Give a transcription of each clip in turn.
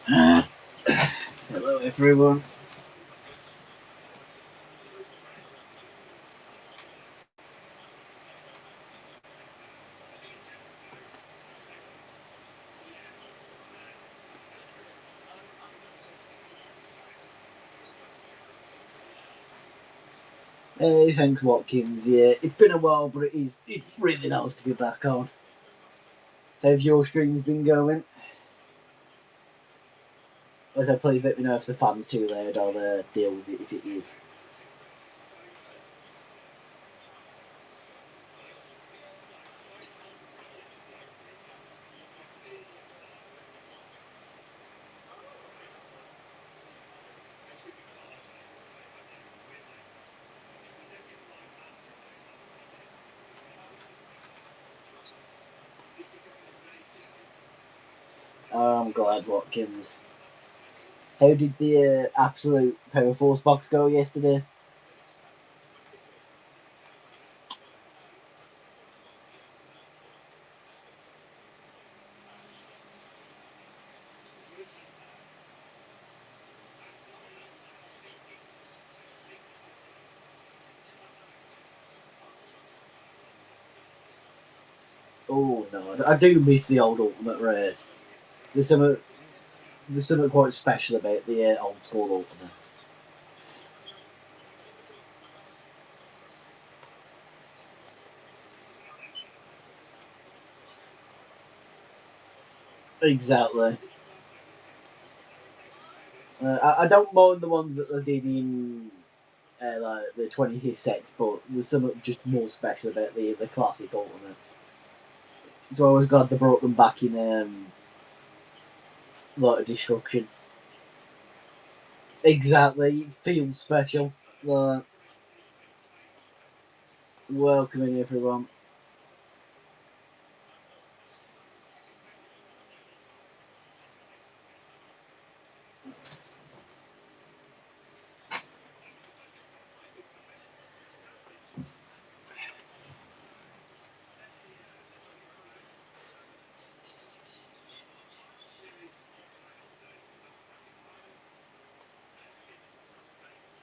Hello, everyone. Hey, thanks, Watkins. Yeah, it's been a while, but it's really nice to be back on. Have your streams been going? Also, please let me know if the fan's too loud. I'll deal with it if it is. Oh, I'm glad, Watkins. How did the absolute Power Force box go yesterday? Oh no, I do miss the old Ultimate rares. There's something, there's something quite special about the old school Ultimates. Exactly. I don't mind the ones that they did in like the 20th sets, but there's something just more special about the classic Ultimates. So I was glad they brought them back in Light of Destruction. Exactly, it feels special. Like, welcome in, everyone.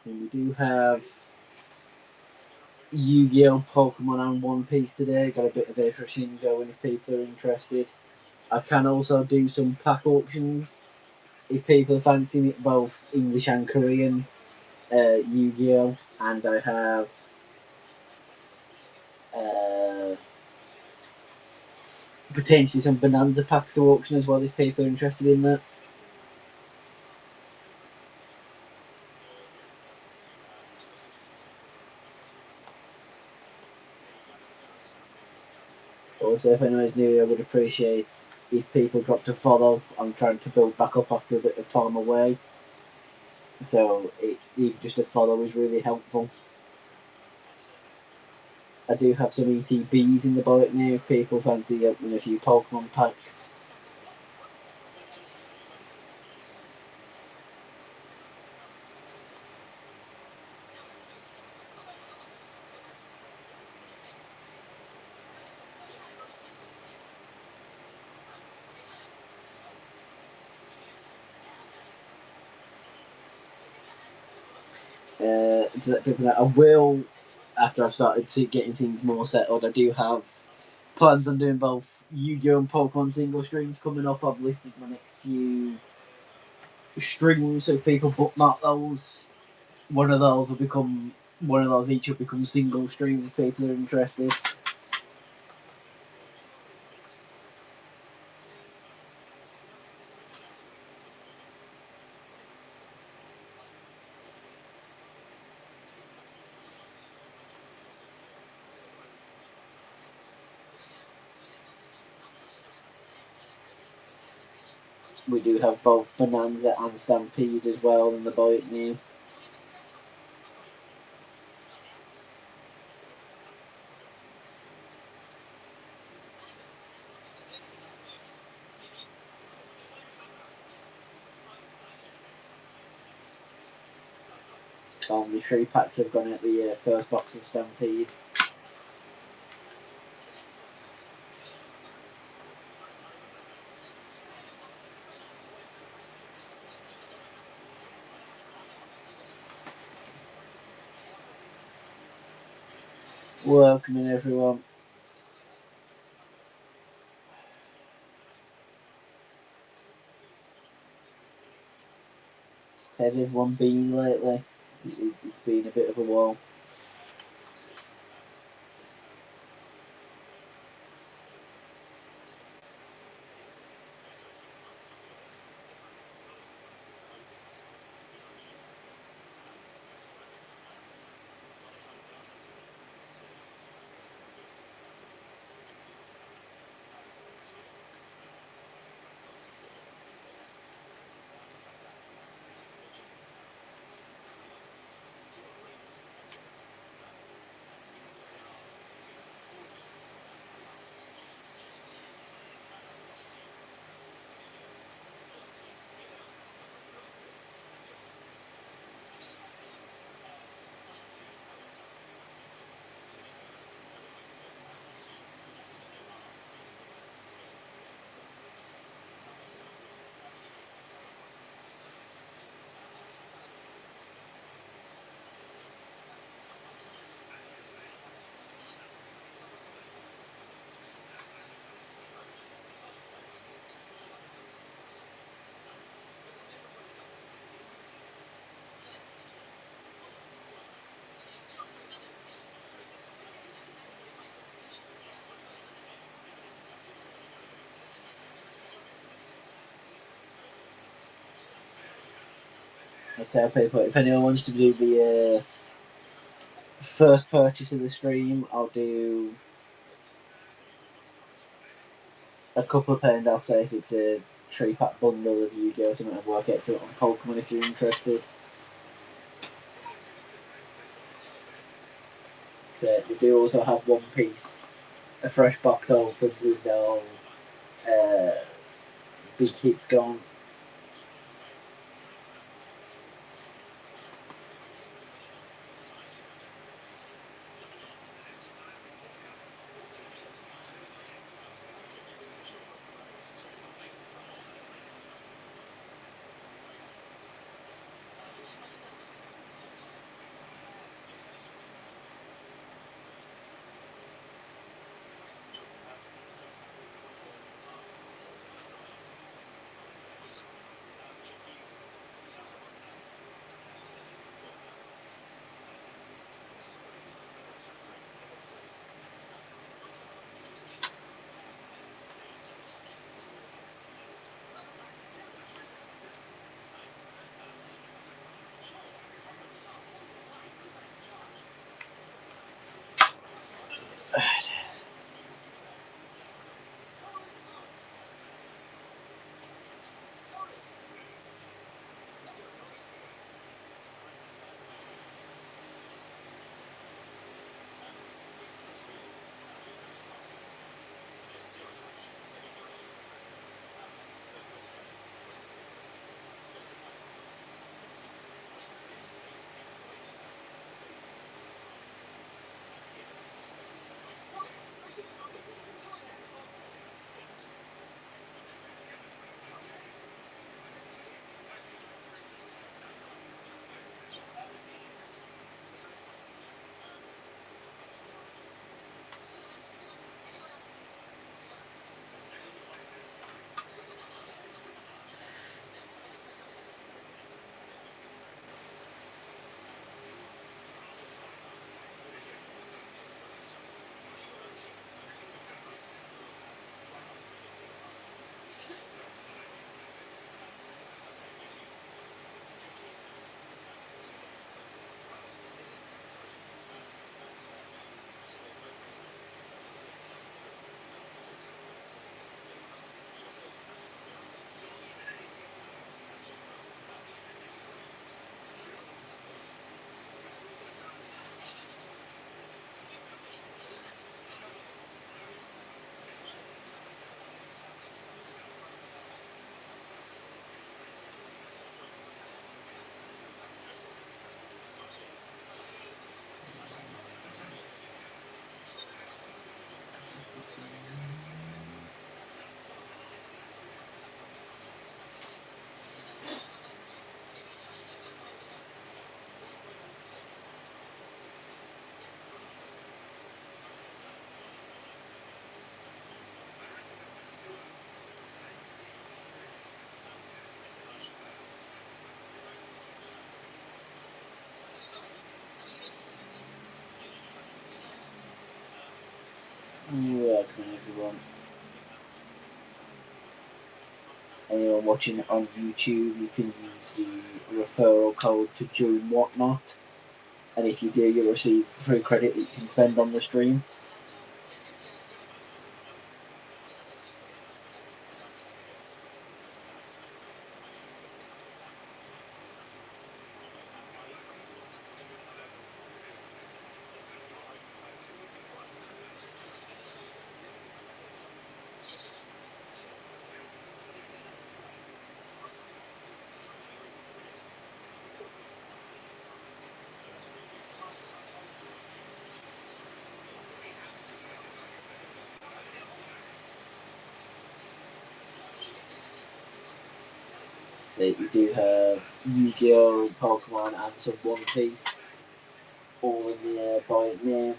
And we do have Yu-Gi-Oh, Pokemon, and One Piece today. Got a bit of everything going if people are interested. I can also do some pack auctions if people fancy it, both English and Korean Yu-Gi-Oh, and I have uh, potentially some Bonanza packs to auction as well if people are interested in that. Also, if anyone's new, I would appreciate if people dropped a follow. I'm trying to build back up after a bit of time away, so even just a follow is really helpful. I do have some ETBs in the boat now if people fancy opening a few Pokemon packs. To let people know, I will, after I've started to getting things more settled, I do have plans on doing both Yu-Gi-Oh and Pokemon single streams coming up. I've listed my next few streams, so if people bookmark those, one of those each will become single streams if people are interested. We do have both Bonanza and Stampede as well in the boat now. Only 3 packs have gone out the first box of Stampede. Welcoming everyone. How's everyone been lately? It's been a bit of a while. I tell people if anyone wants to do the first purchase of the stream, I'll do a couple of pound off. Say if it's a 3-pack bundle of Yu-Gi-Oh or something, and work out to it on Pokemon if you're interested. So we do also have One Piece, a fresh box open with no big hits gone. Welcome everyone. Anyone watching it on YouTube, you can use the referral code to join Whatnot, and if you do, you'll receive free credit that you can spend on the stream. So we do have Yu-Gi-Oh, Pokemon, and some One Piece, all in the by name.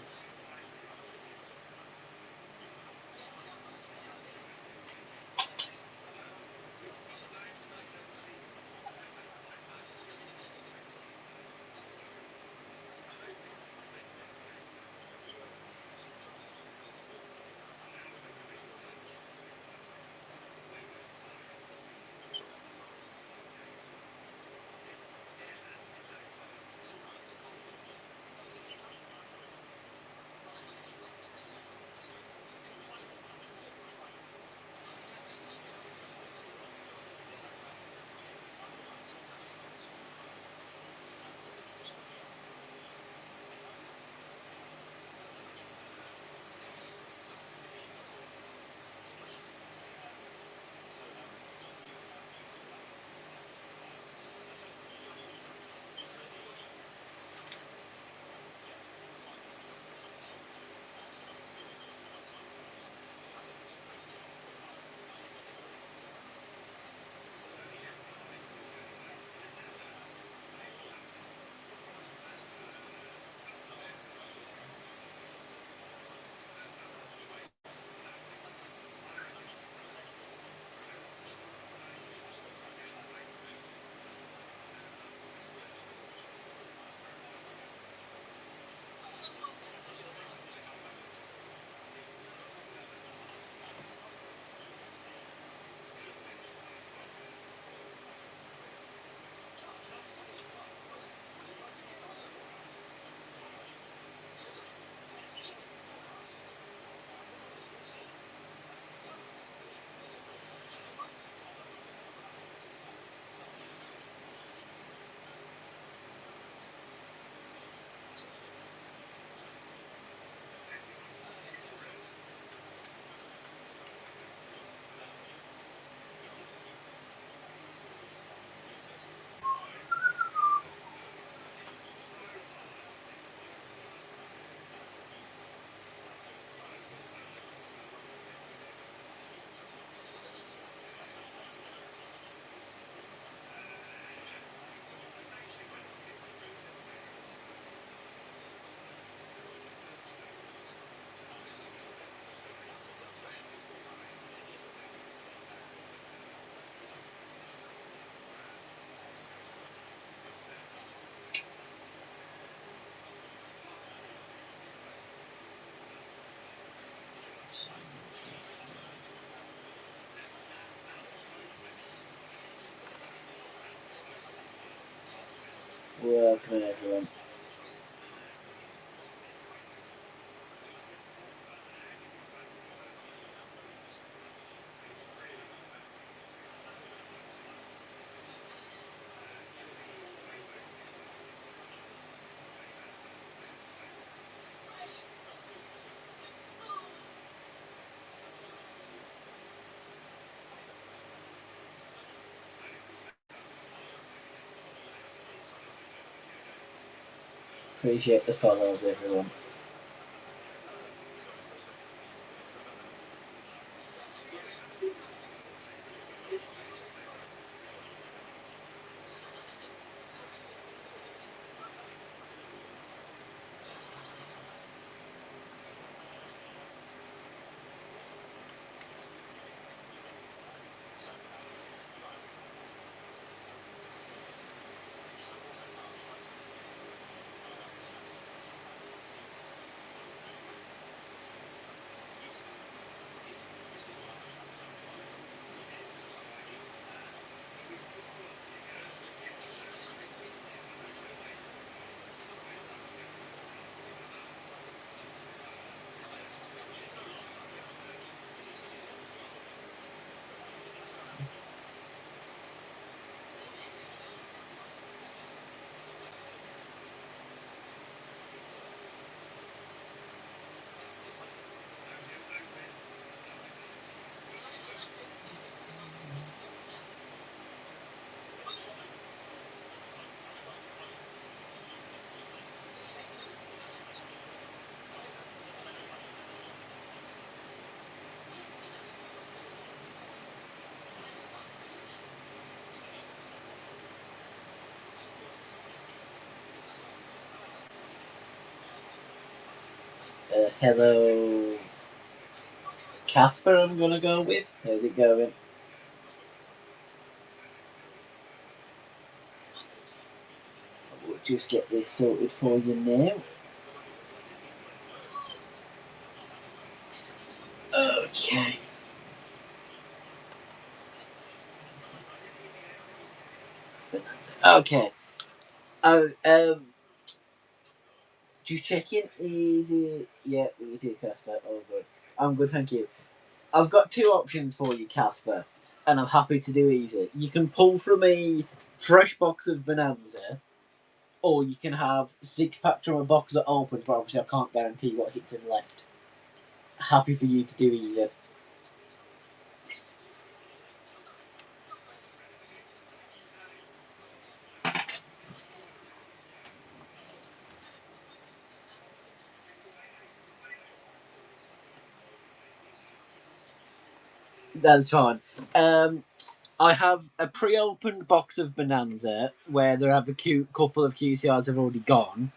Welcome everyone. Appreciate the follows, everyone. Hello, Casper. I'm gonna go with. How's it going? We'll just get this sorted for you now. Okay. Okay. Oh, just checking. Is it? Yeah, it is Casper. Oh, good. I'm good, thank you. I've got two options for you, Casper, and I'm happy to do either. You can pull from a fresh box of Bonanza, or you can have six packs from a box that opens, but obviously I can't guarantee what hits in left. Happy for you to do either. That's fine. I have a pre-opened box of Bonanza where there have a cute couple of QCRs have already gone,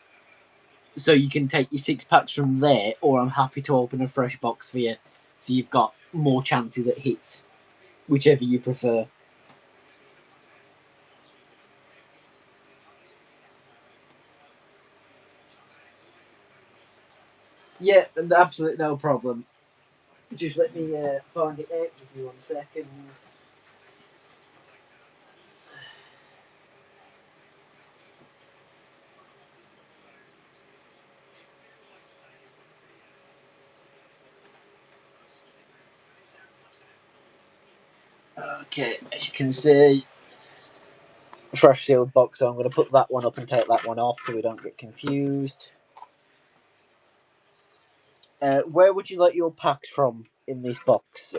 so you can take your six packs from there, or I'm happy to open a fresh box for you, so you've got more chances at hits, whichever you prefer. Yeah, absolutely no problem. Just let me find it out. Give me 1 second. Okay, as you can see, fresh sealed box. So I'm going to put that one up and take that one off, so we don't get confused. Where would you like your packs from in this box,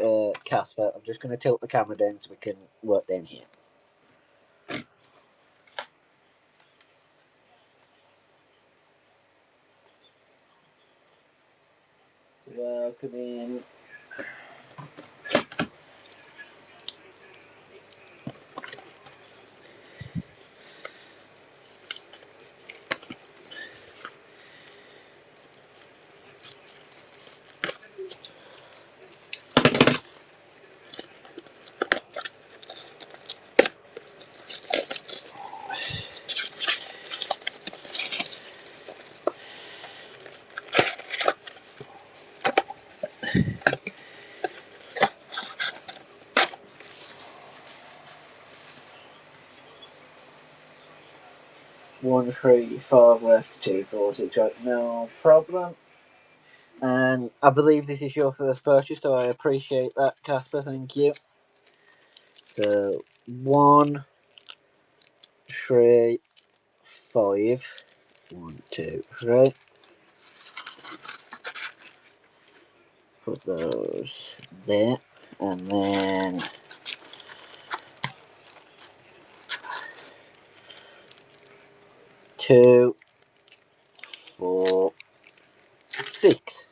Casper? I'm just going to tilt the camera down so we can work down here. Welcome in. One, three, five left, two, four, six, right. No problem. And I believe this is your first purchase, so I appreciate that, Casper. Thank you. So, one, three, five. One, two, three. Put those there. And then two, four, six.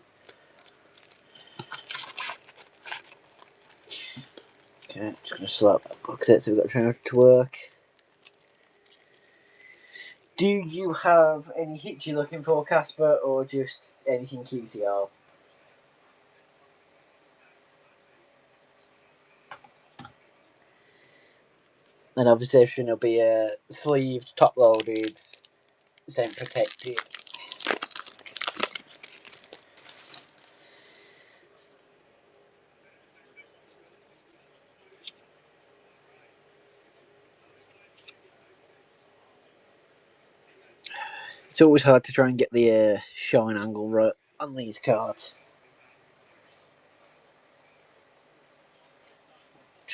Okay, just going to slap that box out so we've got a trainer to work. Do you have any hits you're looking for, Casper, or just anything QCR? And obviously, everything will be sleeved, top loaded, same protected. It's always hard to try and get the shine angle right on these cards.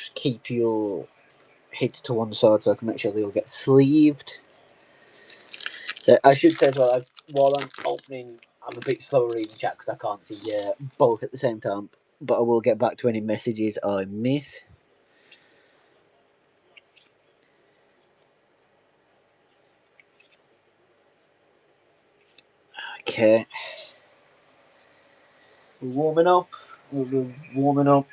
just keep your heads to one side so I can make sure they all get sleeved. So I should say as well, while I'm opening, I'm a bit slower reading chat because I can't see both at the same time. But I will get back to any messages I miss. Okay. We're warming up. We're warming up.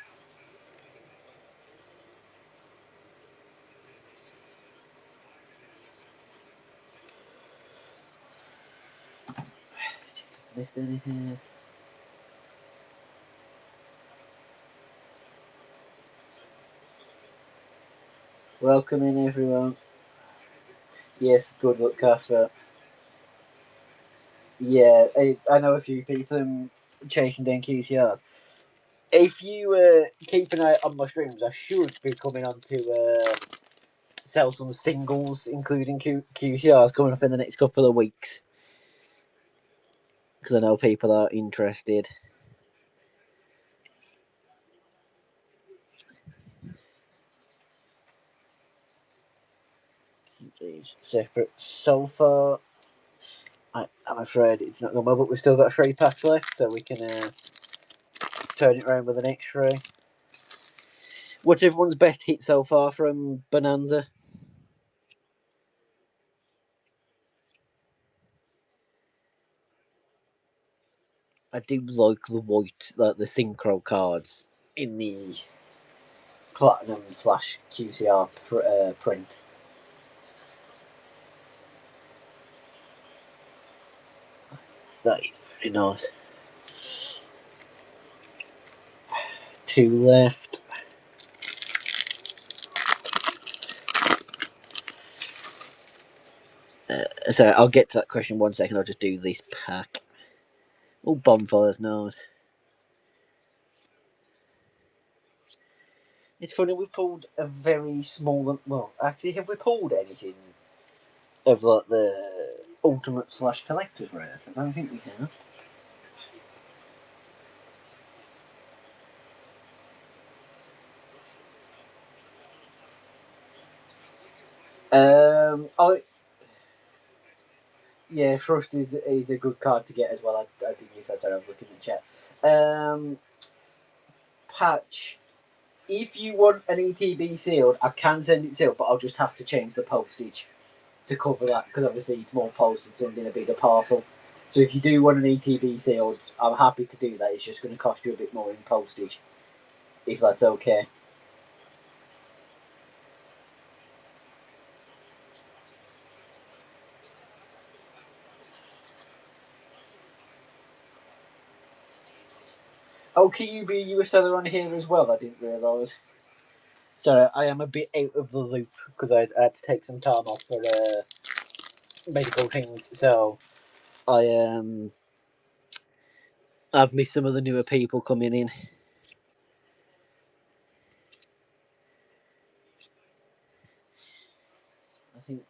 Missed anything? Welcome in, everyone. Yes, good luck, Casper. Yeah, I know a few people chasing down QCRs. If you keep an eye on my streams, I should be coming on to sell some singles, including QCRs, coming up in the next couple of weeks. Because I know people are interested. These separate so far. I'm afraid it's not going well, but we've still got 3 packs left, so we can turn it around with the next 3. What's everyone's best hit so far from Bonanza? I do like the white, like the synchro cards in the platinum / QCR print. That is very nice. 2 left. Sorry, I'll get to that question 1 second. I'll just do this pack. Oh, bonfire's nice. It's funny, we've pulled a very small. Well, actually, have we pulled anything of like the ultimate / collector's rares? I don't think we have. I Yeah, Thrust is a good card to get as well. I didn't use that. Sorry, I was looking at the chat. Patch. If you want an ETB sealed, I can send it sealed, but I'll just have to change the postage to cover that because obviously it's more postage sending a bigger parcel. So if you do want an ETB sealed, I'm happy to do that. It's just going to cost you a bit more in postage, if that's okay. Oh, Kyubi, you were seller on here as well. I didn't realise. Sorry, I am a bit out of the loop because I had to take some time off for medical things. So I've missed some of the newer people coming in. I think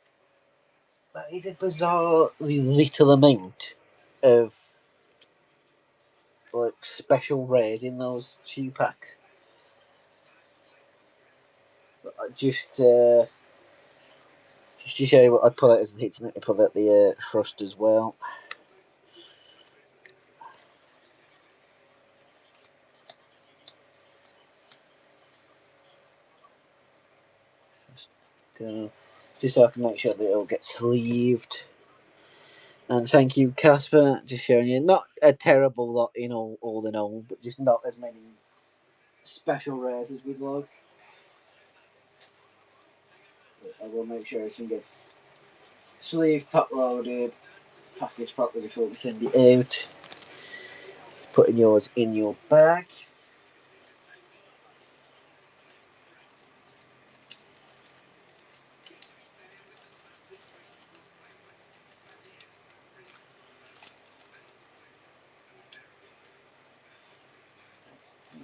that is a bizarrely little amount of like special rares in those 2 packs. But just to show you what I'd pull out as the hits, and I pull out the Thrust as well. Just so I can make sure that it all gets sleeved. And thank you, Casper, just showing you not a terrible lot in all in all, but just not as many special rares as we'd like. But I will make sure everything gets sleeved, top loaded, packaged properly before we send it out. Putting yours in your bag.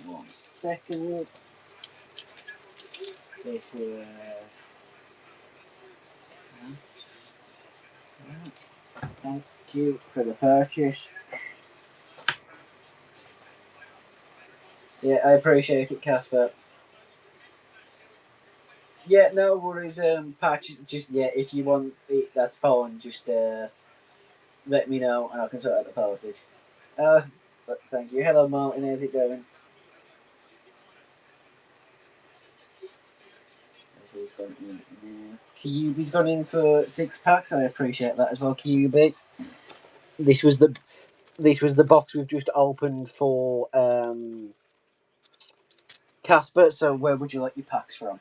One second. Thank you for the purchase. Yeah, I appreciate it, Casper. Yeah, no worries, Patch. Just yeah, if you want it, that's fine. Just let me know and I can sort out the postage. Uh, but thank you. Hello, Martin. How's it going? Who's gone in now? QB's gone in for 6 packs. I appreciate that as well, QB. This was the this was the box we've just opened for Casper. So where would you like your packs from?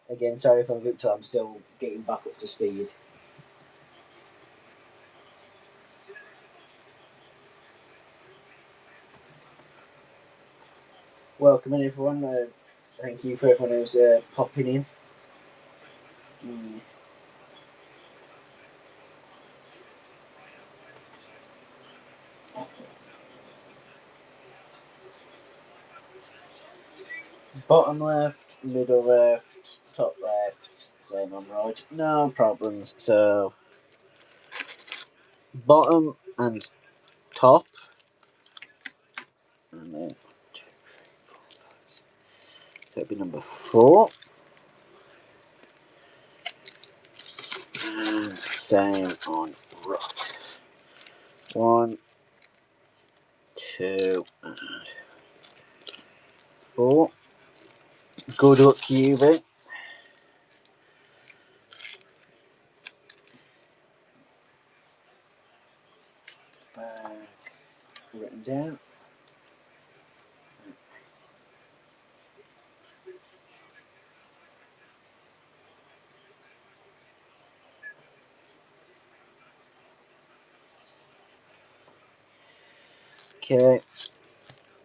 Again, sorry if I'm a bit slow. I'm still getting back up to speed. Welcome in, everyone. Thank you for everyone who's popping in. Mm. Bottom left, middle left, top left, same on right. No problems. So bottom and top, and then 2, 3, 4, 5, 6. That'd be number 4. And same on right. 1, 2, and 4. Good luck, QB. Back written down. Okay.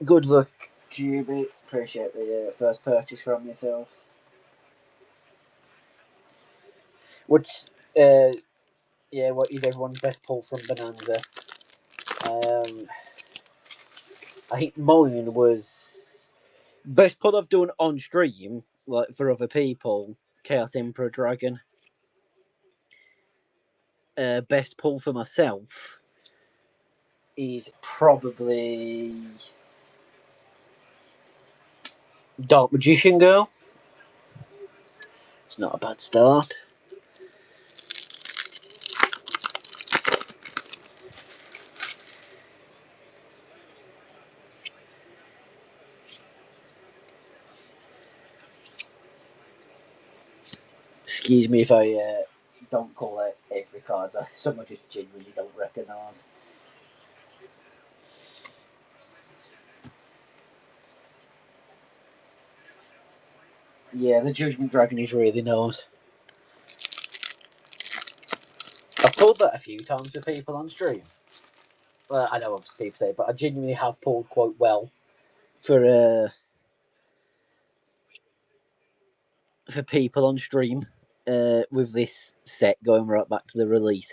Good luck, QB. Appreciate the first purchase from yourself. Which, yeah, what is everyone's best pull from Bonanza? Um, I think mine was best pull I've done on stream, like for other people. Chaos Emperor Dragon. Best pull for myself is probably Dark Magician Girl. It's not a bad start. Excuse me if I don't call out every card. Some I just genuinely don't recognise. Yeah, the Judgment Dragon is really nice. I've pulled that a few times for people on stream. Well, I know obviously people say it, but I genuinely have pulled quite well for people on stream with this set going right back to the release.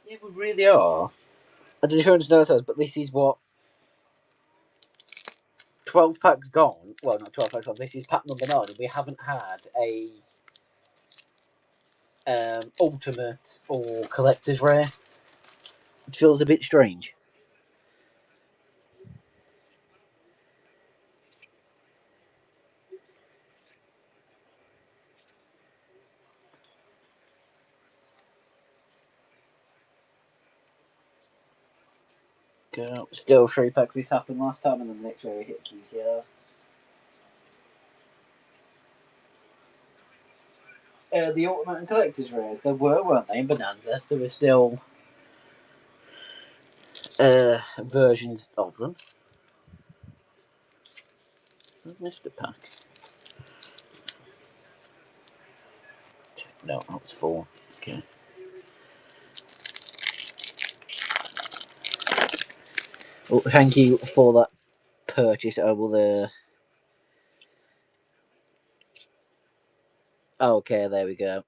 Yeah, we really are. I don't know if you know, but this is what 12 packs gone. Well, not 12 packs gone. This is pack number 9, and we haven't had a ultimate or collector's rare, which feels a bit strange. Go. Still 3 packs. This happened last time, and then the next where we hit QCR. The ultimate and collector's rares, there were, weren't they, in Bonanza? There were still versions of them. I've missed a pack. No, that's 4. Okay. Well, thank you for that purchase. I will. Okay, there we go.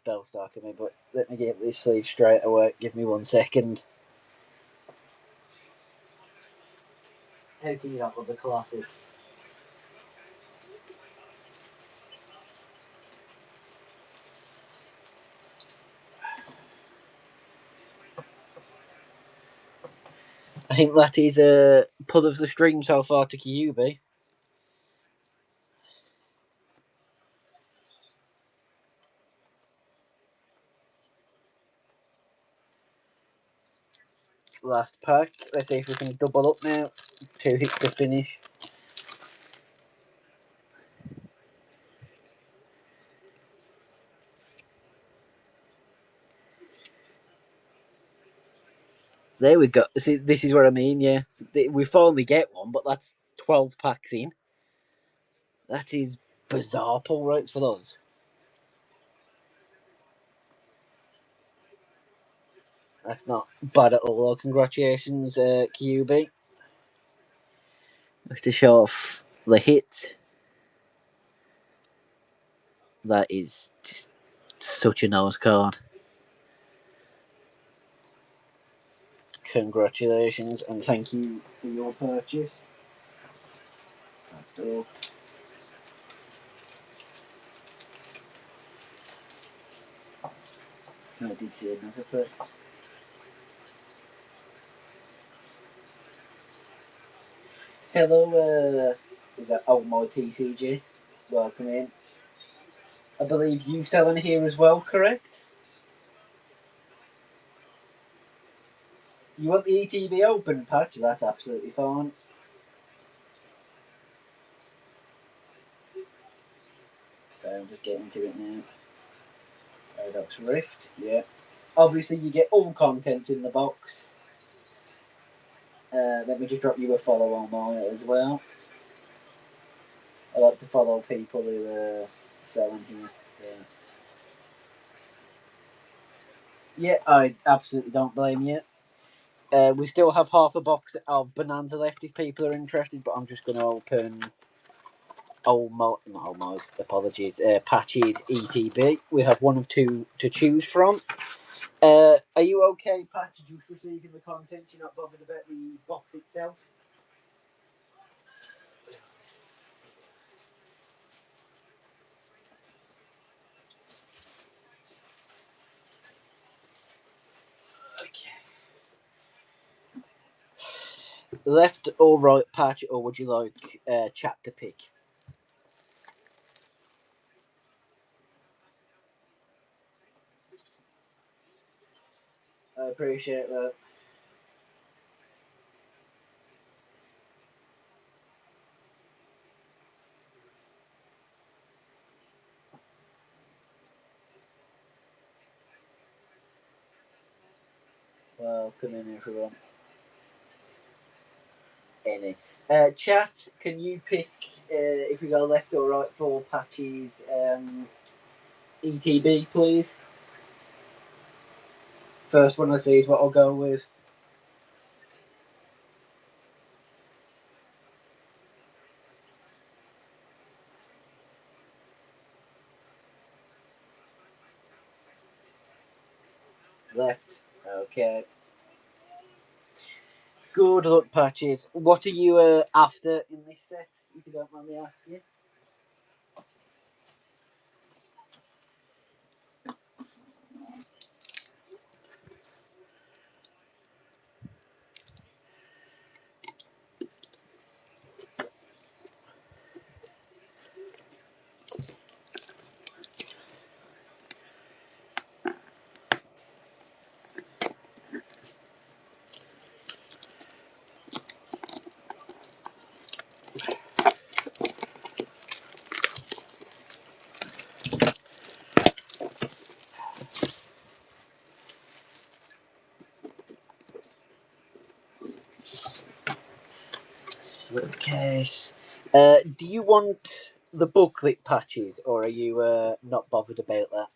Bell stalking me, but let me get this sleeve straight away. Give me 1 second. How can you not love the classic? think that is a pull of the stream so far to Kyubi. Last pack. Let's see if we can double up now. 2 hits to finish. There we go. See, this is what I mean, yeah. We finally get one, but that's 12 packs in. That is bizarre pull rates for those. That's not bad at all. Congratulations, QB. Just to show off the hit. That is just such a nose card. Congratulations and thank you for your purchase. After all. I did see another purchase. Hello, is that Oldmore TCG? Welcome in. I believe you selling here as well, correct? You want the ETB open patch? That's absolutely fine. So I'm just getting to it now. Paradox Rift, yeah. Obviously, you get all contents in the box. Let me just drop you a follow on mine as well. I like to follow people who are selling here. So. Yeah, I absolutely don't blame you. We still have half a box of Bonanza left if people are interested, but I'm just going to open apologies, Patches ETB. We have one of two to choose from. Are you okay, Patch, just receiving the content? You're not bothered about the box itself? Okay. Left or right, Patch, or would you like chat to pick? I appreciate that. Welcome in, everyone. Any. Chat, can you pick if we go left or right for Patches ETB, please? First one I see is what I'll go with. Left. Okay. Good luck, Patches. What are you after in this set, if you don't mind me asking? Slipcase. Do you want the booklet, Patches, or are you not bothered about that?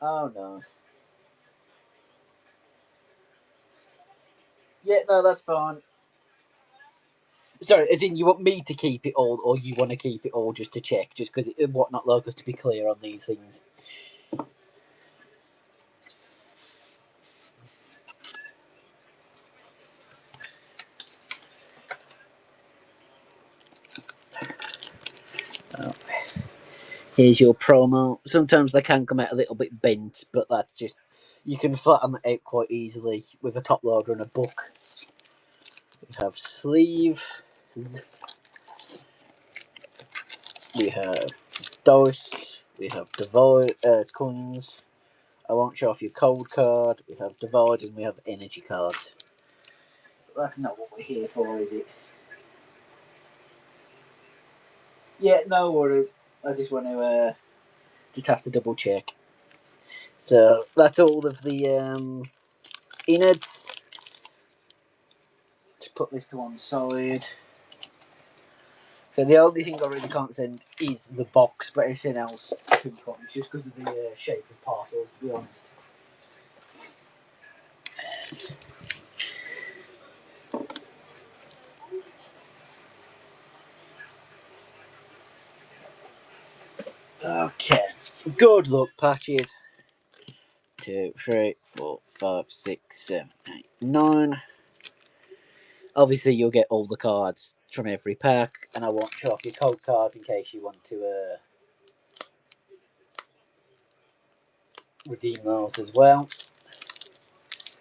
Oh no. Yeah, no, that's fine. Sorry, as in you want me to keep it all, or you want to keep it all just to check, just because whatnot locals to be clear on these things. Oh. Here's your promo. Sometimes they can come out a little bit bent, but that's just, you can flatten that out quite easily with a top loader and a book. We have sleeves. We have dice. We have divide coins. I won't show off your cold card. We have divide and we have energy cards. But that's not what we're here for, is it? Yeah, no worries. I just want to just have to double check. So that's all of the innards. Let's put this to one side. So the only thing I really can't send is the box, but everything else can come. It's just because of the shape of parcels, to be honest. Okay. Good luck, patches. 2, 3, 4, 5, 6, 7, 8, 9. Obviously, you'll get all the cards from every pack, and I won't show off your code cards in case you want to redeem those as well.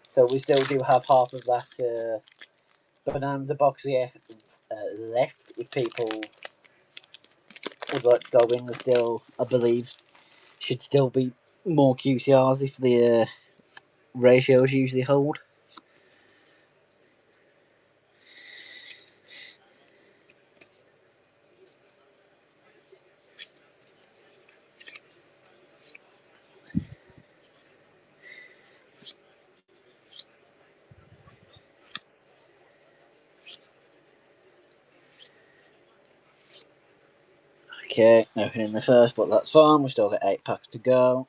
So we still do have half of that Bonanza box here left. If people would like to go in, there still, I believe, should still be more QCRs if the ratios usually hold. Okay, nothing in the first, but that's fine. We've still got 8 packs to go.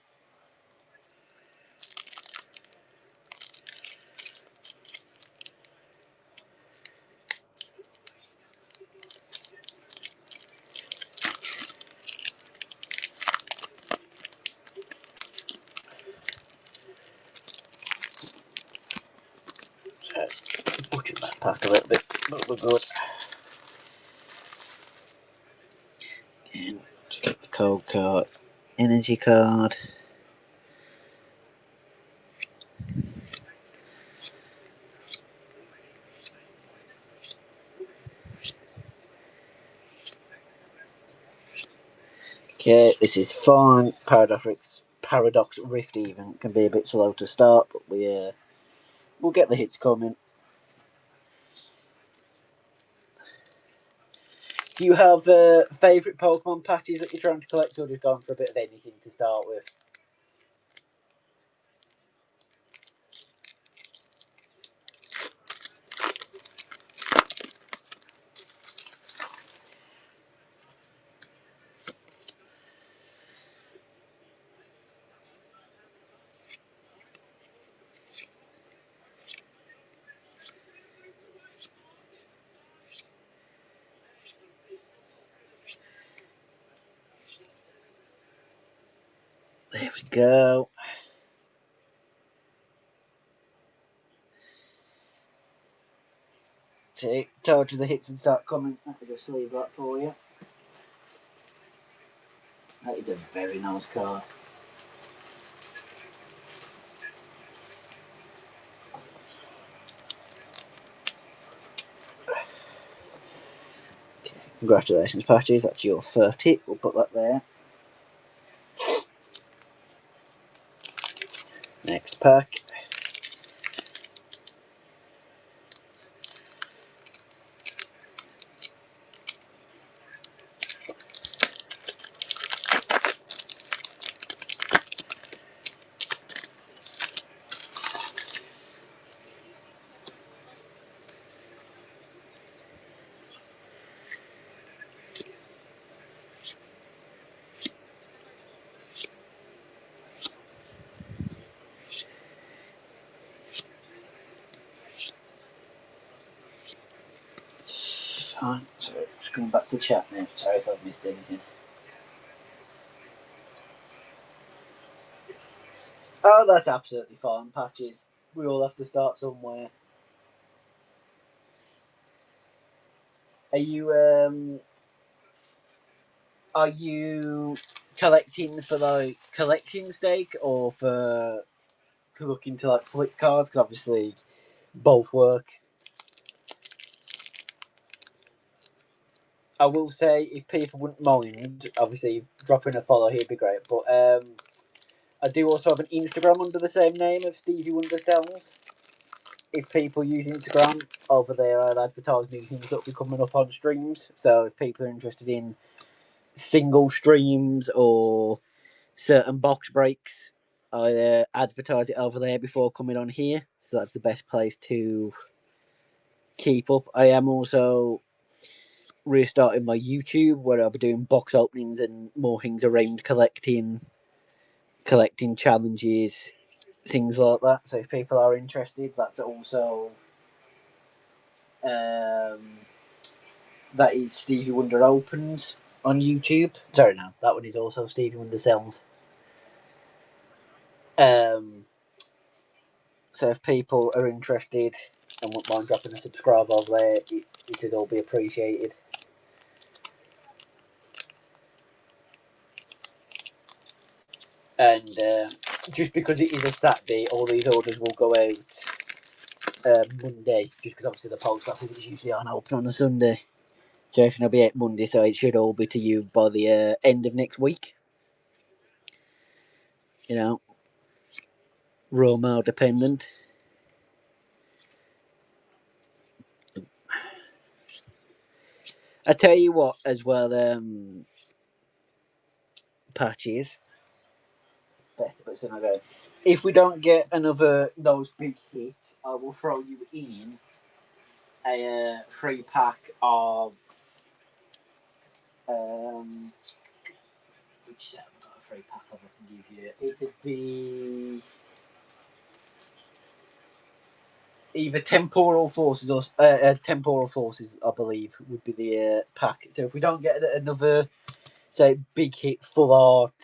So, butchered that pack a little bit, but we're good. And just get the code card, energy card. Okay, this is fine. Paradox Rift even can be a bit slow to start, but we'll get the hits coming. Do you have favourite Pokemon patches that you're trying to collect, or just going for a bit of anything to start with? There we go. See, told you the hits and start coming. I have to just leave that for you. That is a very nice card. Okay, congratulations, Patches. That's your first hit. We'll put that there. Next pack. Fine. Sorry, just going back to chat now. Sorry if I've missed anything. Oh, that's absolutely fine, Patches. We all have to start somewhere. Are you collecting for like collecting stake or for looking to like flip cards? Because obviously both work. I will say, if people wouldn't mind, obviously dropping a follow here would be great. But I do also have an Instagram under the same name of Stevie Wonder Sells. If people use Instagram, over there I'll advertise new things that will be coming up on streams. So if people are interested in single streams or certain box breaks, I advertise it over there before coming on here. So that's the best place to keep up. I am also restarting my YouTube where I'll be doing box openings and more things around collecting challenges, things like that. So if people are interested, that's also that is Stevie Wonder Opens on YouTube. Sorry, no, that one is also Stevie Wonder Sells. So if people are interested and wouldn't mind dropping a subscribe over there, it would all be appreciated. And just because it is a Saturday, all these orders will go out Monday, just because obviously the post office is usually on open on a Sunday. So everything will be out Monday, so it should all be to you by the end of next week. You know, Roma dependent. I tell you what, as well, Patches. Better, but it's another. If we don't get another those big hits, I will throw you in a free pack of which set have I got a free pack of? I can give you. It'd be either temporal forces or temporal forces. I believe would be the pack. So if we don't get another, say, big hit full art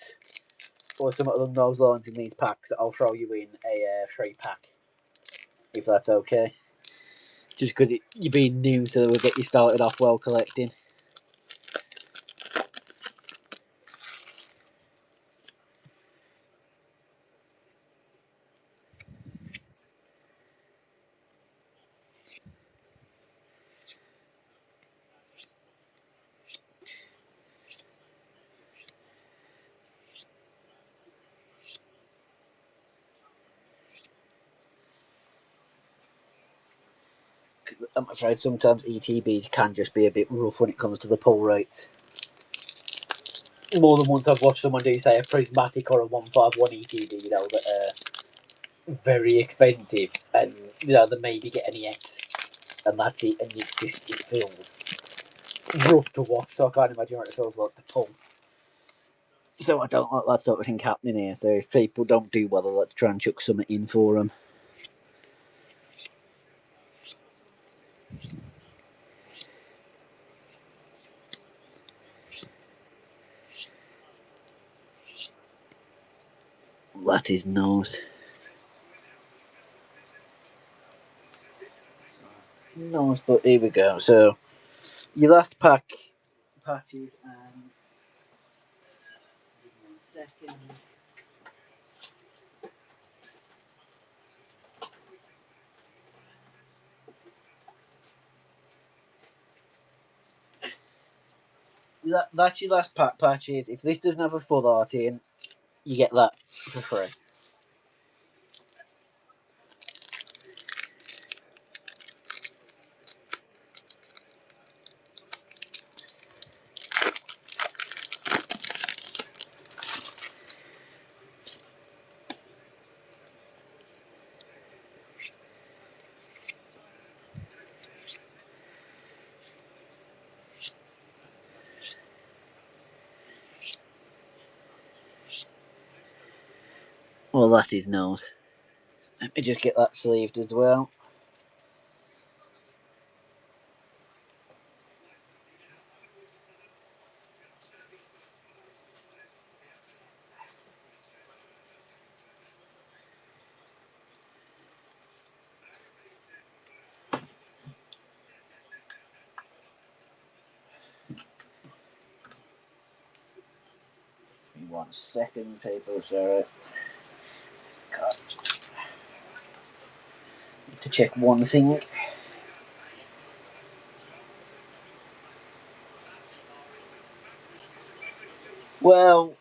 or something along those lines in these packs, I'll throw you in a free pack if that's okay. Just because you're being new, so we'll get you started off well collecting. I'm afraid sometimes ETBs can just be a bit rough when it comes to the pull rates. More than once I've watched someone do, say, a prismatic or a 151 ETB, you know, that are very expensive, and you know they maybe get an EX, and that's it, and it feels rough to watch. So I can't imagine what it feels like to pull. So I don't like that sort of thing happening here. So if people don't do well, I like to try and chuck something in for them. That is nice. Nice, but here we go. So your last pack patches and 1 second. That's your last pack patches. If this doesn't have a full art in, you get that for free. Well, that is nice. Let me just get that sleeved as well. 1 second, people. Sorry. Need to check one thing. Well,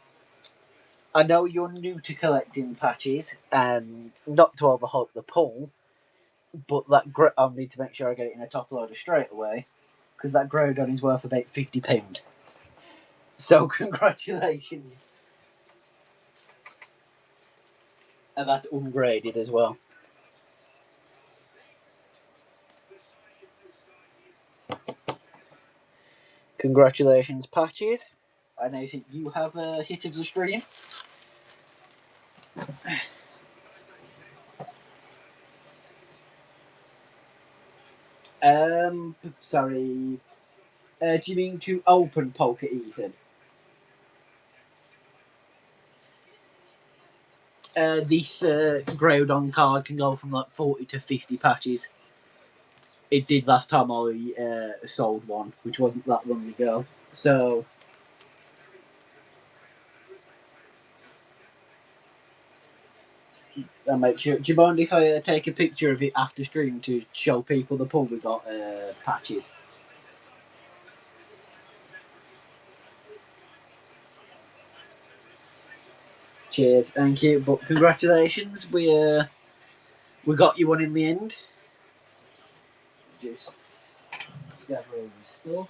I know you're new to collecting patches, and not to overhype the pull, but I'll need to make sure I get it in a top loader straight away, because that Groudon is worth about £50. So congratulations. And that's ungraded as well. Congratulations, Patches. I know that you have a hit of the stream. Sorry. Do you mean to open Poker, Ethan? This Groudon card can go from like 40 to 50 patches. It did last time I sold one, which wasn't that long ago. So, I'll make sure. Do you mind if I take a picture of it after stream to show people the pull we got patches? Cheers, thank you. But congratulations, we got you one in the end. Just gather all the stuff.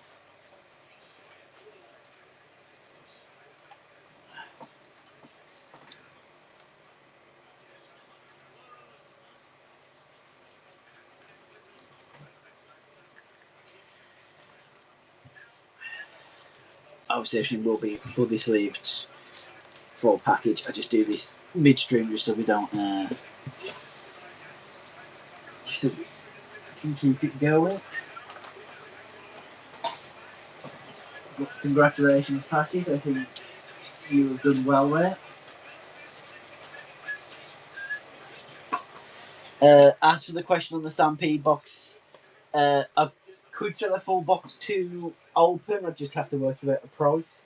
Obviously, will be fully sleeved full package. I just do this midstream just so we don't just so we can keep it going. But congratulations, Patty. I think you've done well there. As for the question on the Stampede box, I could sell a full box to open. I'd just have to work out a price.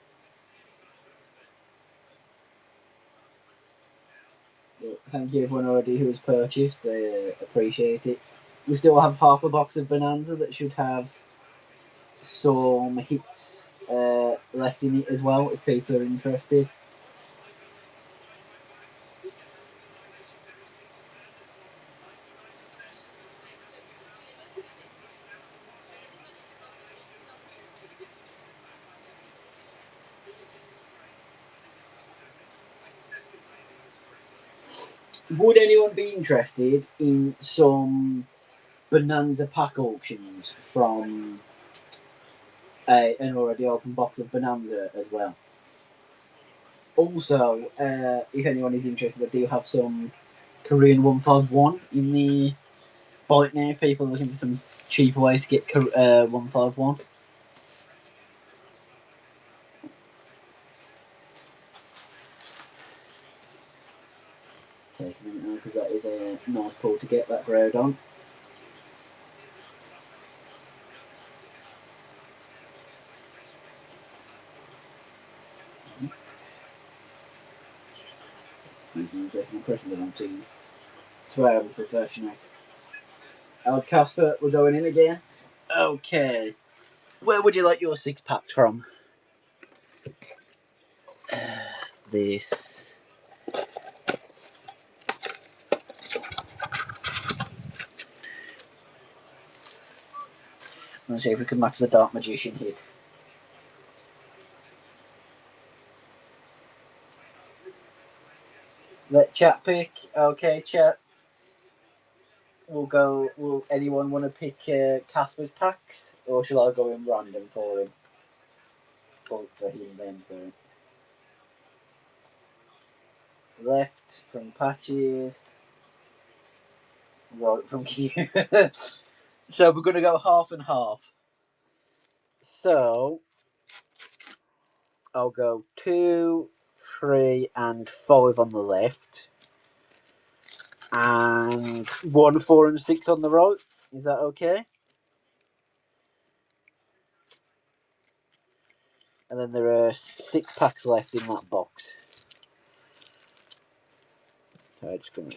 But thank you everyone already who has purchased. I appreciate it. We still have half a box of Bonanza that should have some hits left in it as well if people are interested. Would anyone be interested in some Bonanza pack auctions from an already open box of Bonanza as well? Also, if anyone is interested, I do have some Korean 151 in the bite now. If people are looking for some cheaper ways to get 151. Take a minute now because that is a nice pull to get that Groudon. I'm pressing the wrong thing. Swear I'm professional. Casper, we're going in again. Okay. Where would you like your 6-pack from? This. Let's see if we can match the Dark Magician hit. Let chat pick. Okay, chat. We'll go. Will anyone want to pick Casper's packs, or shall I go in random for him? For him then, sorry. Left from Patches. Right from Q. So we're going to go half and half. So I'll go 2, 3, and 5 on the left, and 1, 4, and 6 on the right. Is that okay? And then there are 6 packs left in that box. So I'm just going to...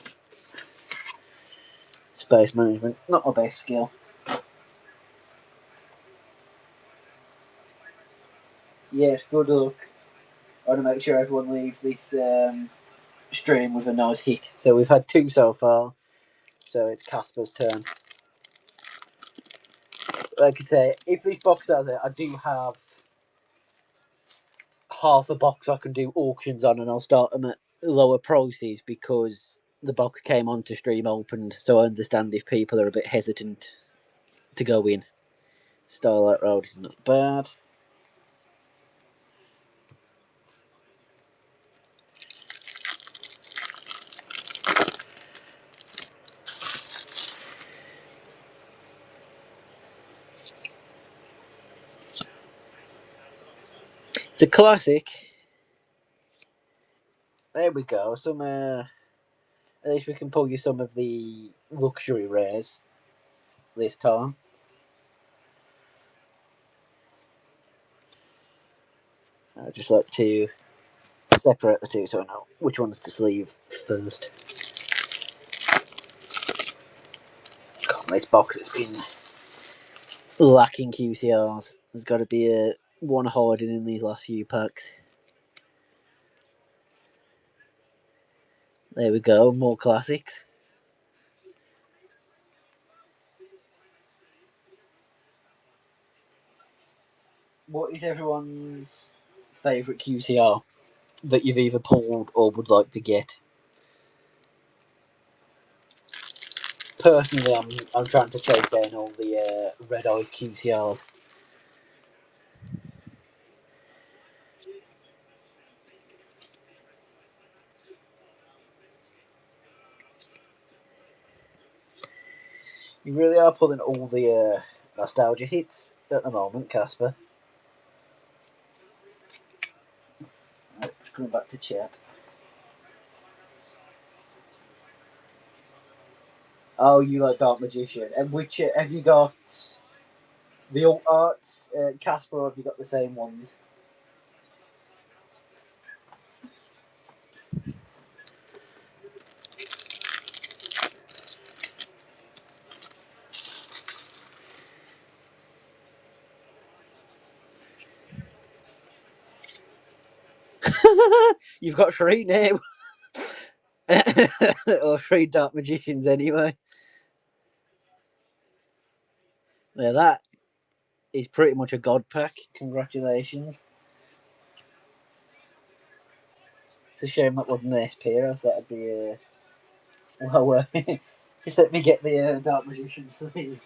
Space management, not my best skill. Yes, good luck. I want to make sure everyone leaves this stream with a nice hit. So we've had 2 so far. So it's Casper's turn. Like I say, if this box has it, I do have half a box I can do auctions on, and I'll start them at lower prices because the box came onto stream opened. So I understand if people are a bit hesitant to go in. Starlight Road is not bad. It's a classic. There we go. Some at least we can pull you some of the luxury rares this time. I'd just like to separate the 2 so I know which ones to sleeve first. God, this box has been lacking QCRs. There's got to be a one hiding in these last few packs. There we go, more classics. What is everyone's favourite QCR that you've either pulled or would like to get? Personally, I'm trying to chase down all the Red Eyes QCRs. You really are pulling all the nostalgia hits at the moment, Casper. Right, just going back to chat. Oh, you like Dark Magician. And which have you got? The alt arts, Casper, or have you got the same ones? You've got 3 now. Or 3 Dark Magicians anyway. Yeah, that is pretty much a god pack. Congratulations. It's a shame that wasn't an SP, else that'd be well, just let me get the Dark Magician sleeve.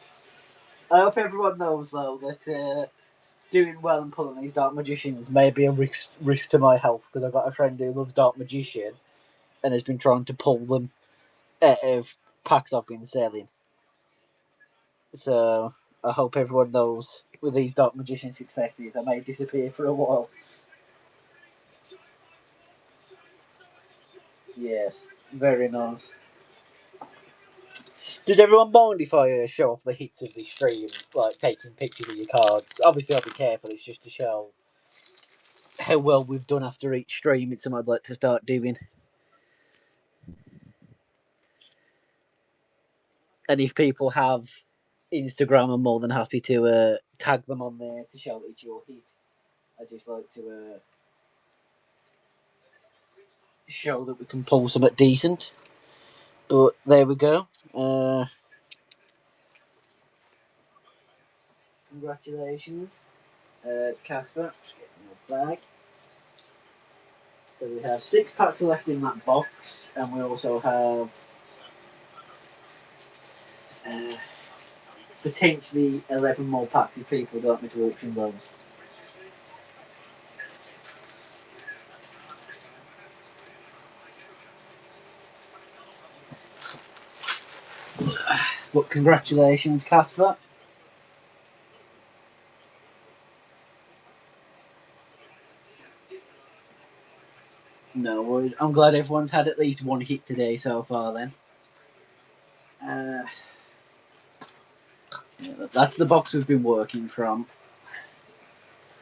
I hope everyone knows, though, that doing well and pulling these Dark Magicians may be a risk to my health, because I've got a friend who loves Dark Magician and has been trying to pull them out of packs I've been selling. So I hope everyone knows with these Dark Magician successes, I may disappear for a while. Yes, very nice. Does everyone mind if I show off the hits of the stream, like taking pictures of your cards? Obviously, I'll be careful. It's just to show how well we've done after each stream. It's something I'd like to start doing. And if people have Instagram, I'm more than happy to tag them on there to show it's your hit. I just like to show that we can pull something decent. But there we go. Congratulations, Casper. Just getting your bag. So we have 6 packs left in that box, and we also have potentially 11 more packs if people don't want me to auction those. But congratulations, Casper. No worries. I'm glad everyone's had at least one hit today so far then. Yeah, that's the box we've been working from.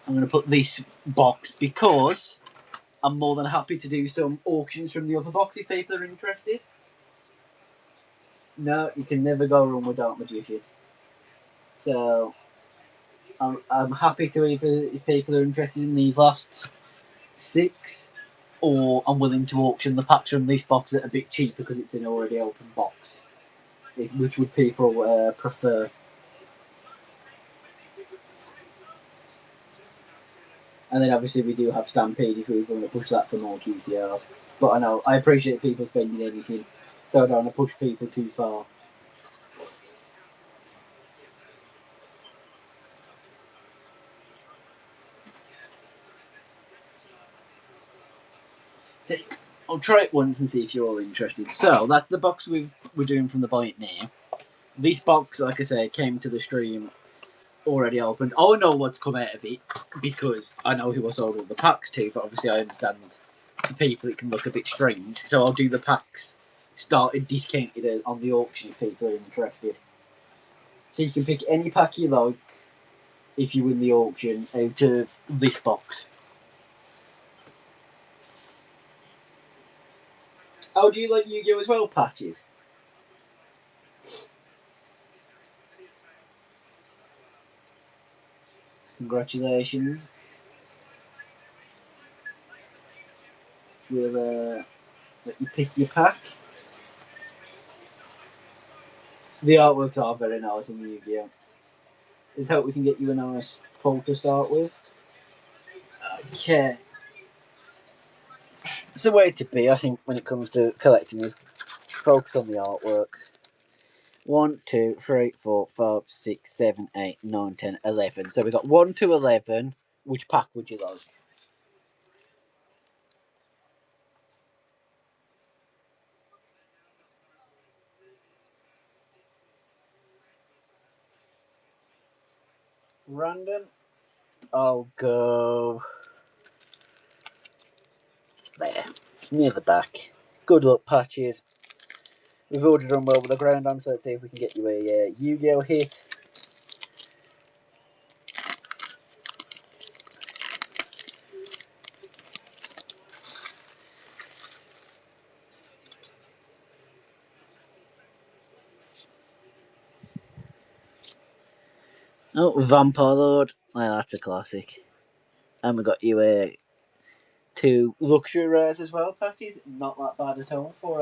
I'm going to put this box because I'm more than happy to do some auctions from the other box if people are interested. No, you can never go wrong with Dark Magician. So I'm happy to either, if people are interested in these last 6, or I'm willing to auction the packs from this box at a bit cheaper because it's an already open box. Which would people prefer? And then obviously we do have Stampede if we were going to push that for more QCRs. But I know, I appreciate people spending anything, so I don't want to push people too far. I'll try it once and see if you're all interested. So that's the box we're doing from the Buy It Now. This box, like I say, came to the stream already opened. I know what's come out of it because I know who I sold all the packs to, but obviously I understand for people it can look a bit strange. So I'll do the packs started discounted on the auction if people are interested. So you can pick any pack you like if you win the auction out of this box. Oh, do you like Yu-Gi-Oh as well, Patches? Congratulations. We'll let you pick your pack. The artworks are very nice in Yu-Gi-Oh. Let's hope we can get you a nice pull to start with. Okay. It's the way to be, I think, when it comes to collecting is focus on the artworks. 1, 2, 3, 4, 5, 6, 7, 8, 9, 10, 11. So we've got 1 to 11. Which pack would you like? Random. I'll go there, near the back. Good luck, Patches. We've already done well with the ground on, so let's see if we can get you a Yu-Gi-Oh hit. Oh, Vampire Lord. Oh, that's a classic. And we got you 2 luxury rares as well, Patches. Not that bad at all for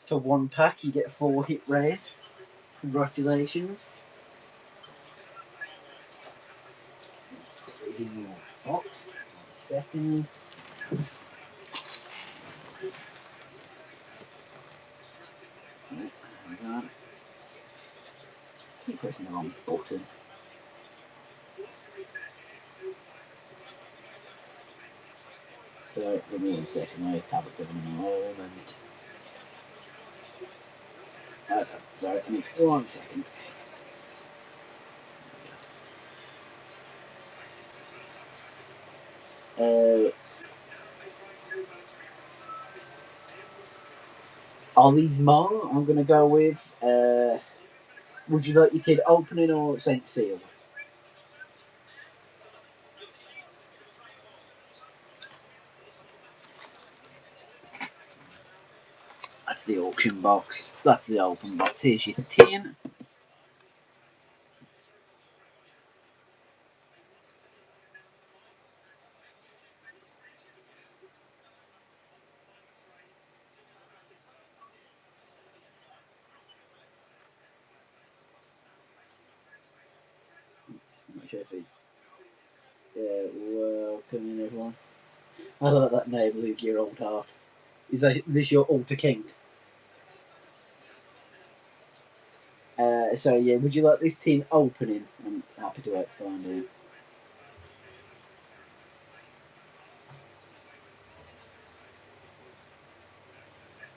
1 pack. You get 4 hit rares. Congratulations. Put these in your box. 1 second. Hang on. Keep pressing the wrong button. So, give me 1 second. My tablet's having a moment. Sorry, I mean, 1 second. Ollie's Mom, I'm going to go with. Would you like your kid opening or sent sealed? That's the auction box. That's the open box. Here's your tin. Welcome in, everyone. I like that name, Luke, your old heart. Is this your altar king? So yeah, would you like this tin opening? I'm happy to explain to you.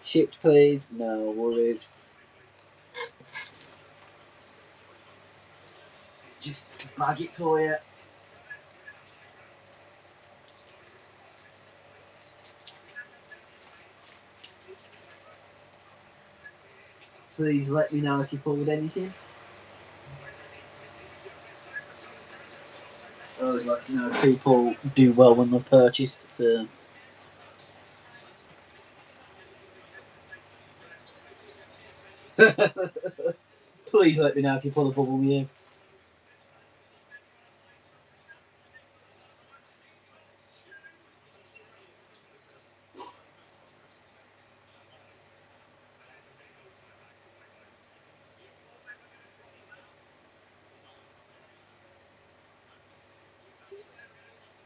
Shipped, please. No worries. Just bag it for you. Please let me know if you pulled anything. Oh, always like to know if people do well when they've purchased. So. Please let me know if you pull a bubble with you.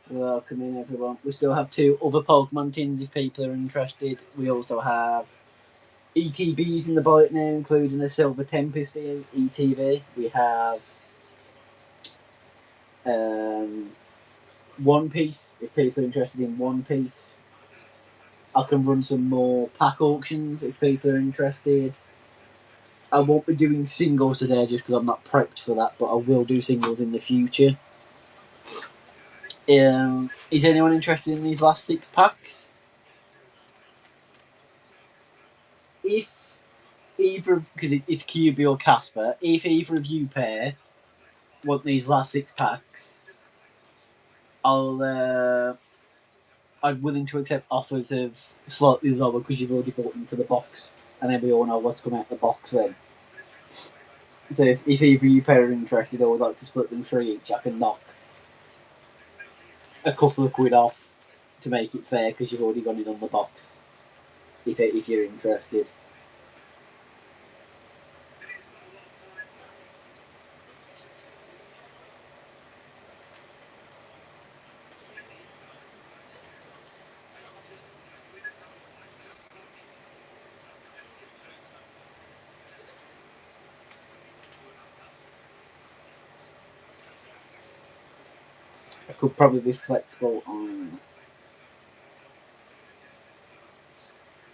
Welcome in, everyone. We still have 2 other Pokemon tins if people are interested. We also have ETBs in the bite now, including a Silver Tempest ETB. We have One Piece, if people are interested in One Piece. I can run some more pack auctions if people are interested. I won't be doing singles today just because I'm not prepped for that, but I will do singles in the future. Is anyone interested in these last 6 packs? If either, because it's QB or Casper, if either of you pair want these last 6 packs, I'm willing to accept offers of slightly lower because you've already bought into the box, and then we all know what's coming out of the box then. So if either of you pair are interested or would like to split them 3 each, I can knock a couple of quid off to make it fair because you've already gone in on the box. If you're interested. I could probably be flexible on.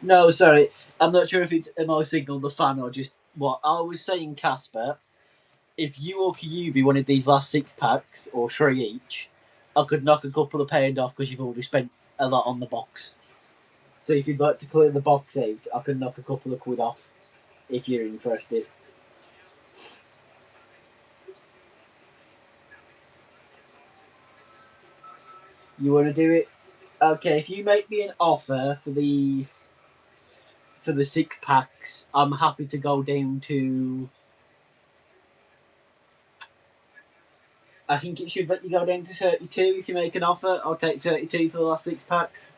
No, sorry. I'm not sure if it's my signal, the fan, or just what. I was saying, Casper, if you or Kyubi wanted these last 6 packs, or 3 each, I could knock a couple of pound off because you've already spent a lot on the box. So if you'd like to clear the box out, I can knock a couple of quid off if you're interested. You want to do it? Okay, if you make me an offer for the 6 packs, I'm happy to go down to. I think it should let you go down to 32 if you make an offer. I'll take 32 for the last 6 packs.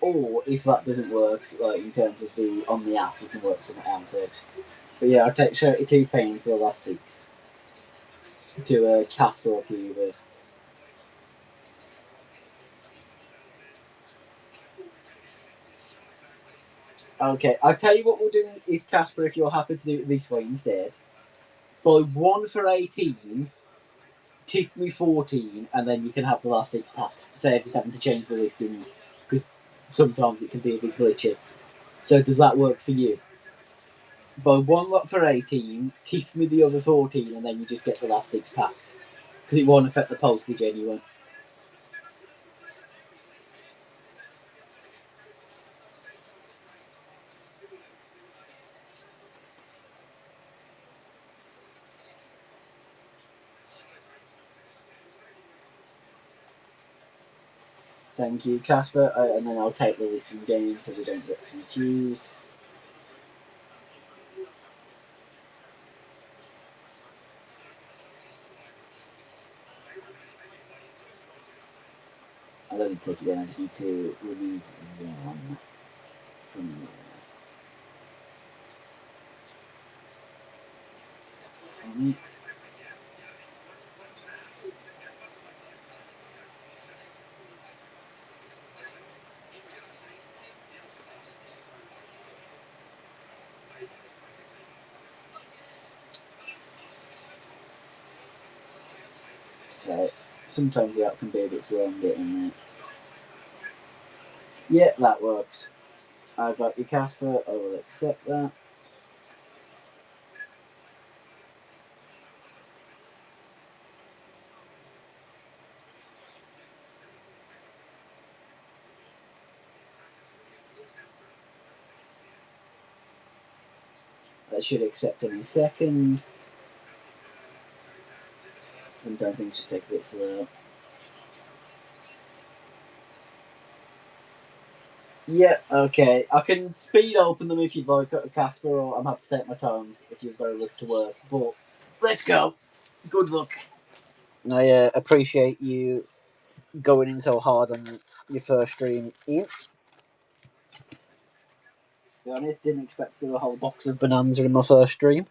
Or if that doesn't work, like in terms of the on the app, we can work something out. But yeah, I'll take 32 pounds for the last 6 to Casper or Cuba. Okay, I'll tell you what we'll do if Casper, if you're happy to do it this way instead. Buy 1 for 18, tip me 14, and then you can have the last 6 packs. Saves us having to change the listings because sometimes it can be a bit glitchy. So does that work for you? Buy 1 lot for 18, tip me the other 14, and then you just get the last 6 packs because it won't affect the postage anyway. Thank you, Casper. And then I'll take the listing down so we don't get confused. I'll only take it down. I just need to remove one from there. Sometimes the app can be a bit slow in getting there. Yeah, that works. I got you, Casper. I will accept that. That should accept any second. Sometimes things just take a bit slow. Yeah, okay. I can speed open them if you'd like, Casper, or I'm happy to take my time if you've got to look to work. But let's go. Good luck. And I appreciate you going in so hard on your first stream, Ian. To be honest, didn't expect to do a whole box of Bonanza in my first stream.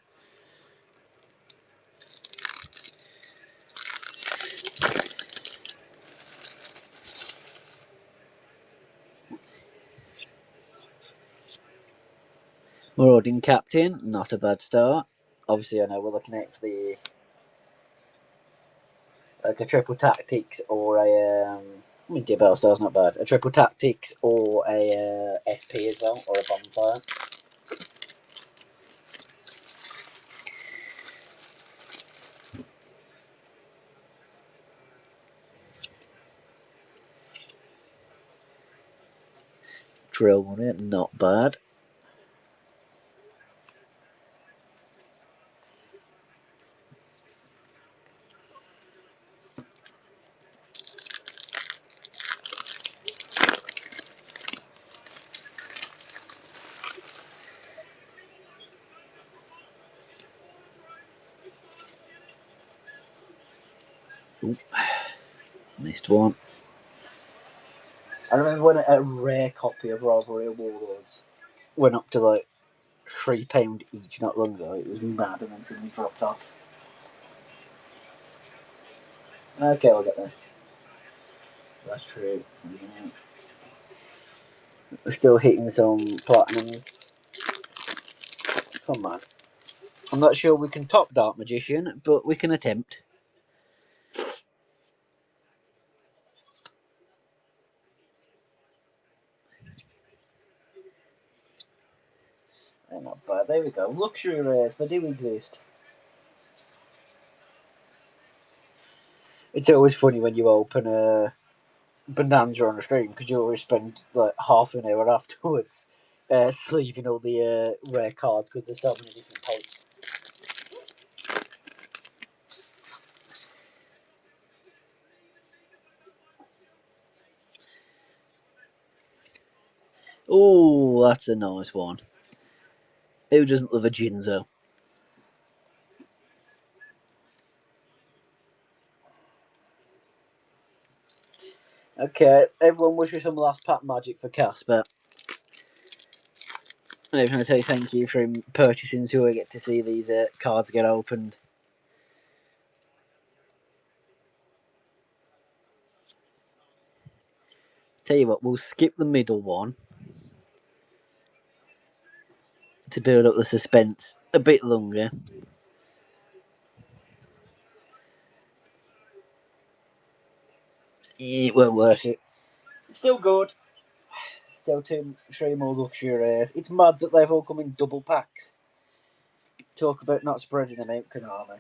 Marauding Captain, not a bad start. Obviously, I know we're looking at the like a triple tactics or a I mean, Battlestar's not bad. A triple tactics or a SP as well, or a bonfire. Drill on it, not bad. Ooh. Missed one. I remember when a rare copy of Rivalry of Warlords went up to like £3 each not long ago. It was mad, and then suddenly dropped off. Okay, I'll get there. That's true. Yeah. We're still hitting some platinums. Come on. I'm not sure we can top Dark Magician, but we can attempt. They're not bad. There we go. Luxury rares, they do exist. It's always funny when you open a Bonanza on a stream because you always spend like half an hour afterwards sleeving all the rare cards because there's so many different types. Oh, that's a nice one. Who doesn't love a Jinzo? Okay, everyone wish me some last pack magic for Casper. I just want to say thank you for him purchasing so I get to see these cards get opened. Tell you what, we'll skip the middle one to build up the suspense a bit longer. It won't worth it. Still good. Still 3 more luxury rares. It's mad that they've all come in double packs. Talk about not spreading them out, Konami.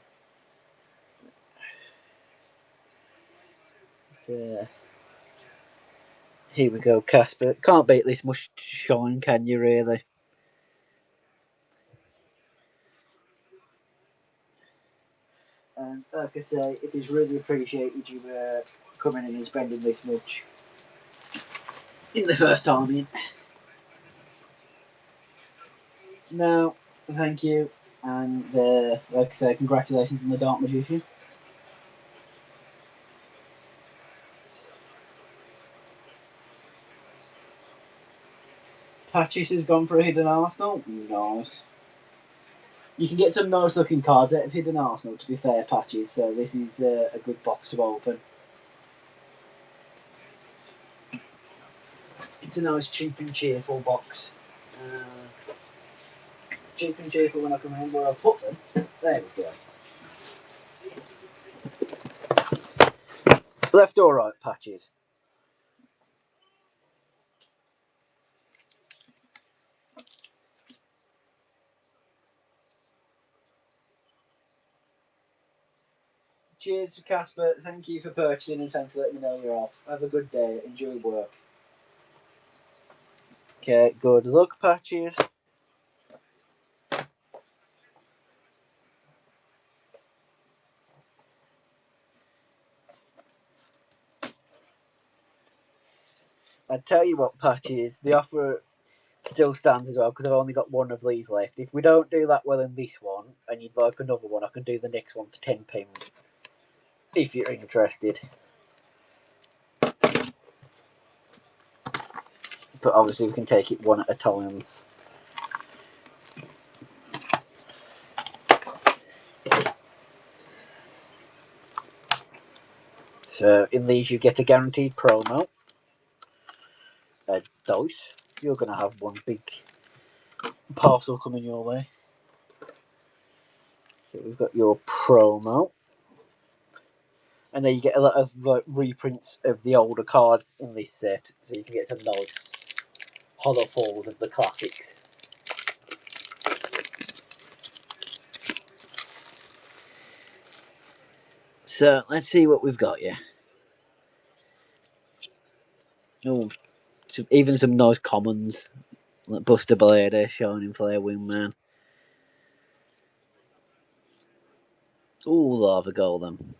Here we go, Casper. Can't beat this much shine, can you, really? And like I say, it is really appreciated you coming in and spending this much in the first army. No, thank you. And like I say, congratulations on the Dark Magician. Patches has gone for a Hidden Arsenal. Nice. You can get some nice looking cards out of Hidden Arsenal, to be fair, Patches, so this is a good box to open. It's a nice, cheap and cheerful box. Cheap and cheerful when I can remember where I put them. There we go. Left or right patches? Cheers, Casper. Thank you for purchasing and thanks for letting me know you're off. Have a good day. Enjoy work. Okay, good luck, Patches. I tell you what, Patches, the offer still stands as well because I've only got one of these left. If we don't do that well in this one and you'd like another one, I can do the next one for £10 if you're interested. But obviously, we can take it one at a time. So, in these, you get a guaranteed promo, a dice. You're going to have one big parcel coming your way. So, we've got your promo. And then you get a lot of reprints of the older cards in this set. So, you can get some nice hollow falls of the classics. So, let's see what we've got here. Oh, even some nice commons. Like Buster Blader, Shining Flare, Wingman. Ooh, Lava Golem.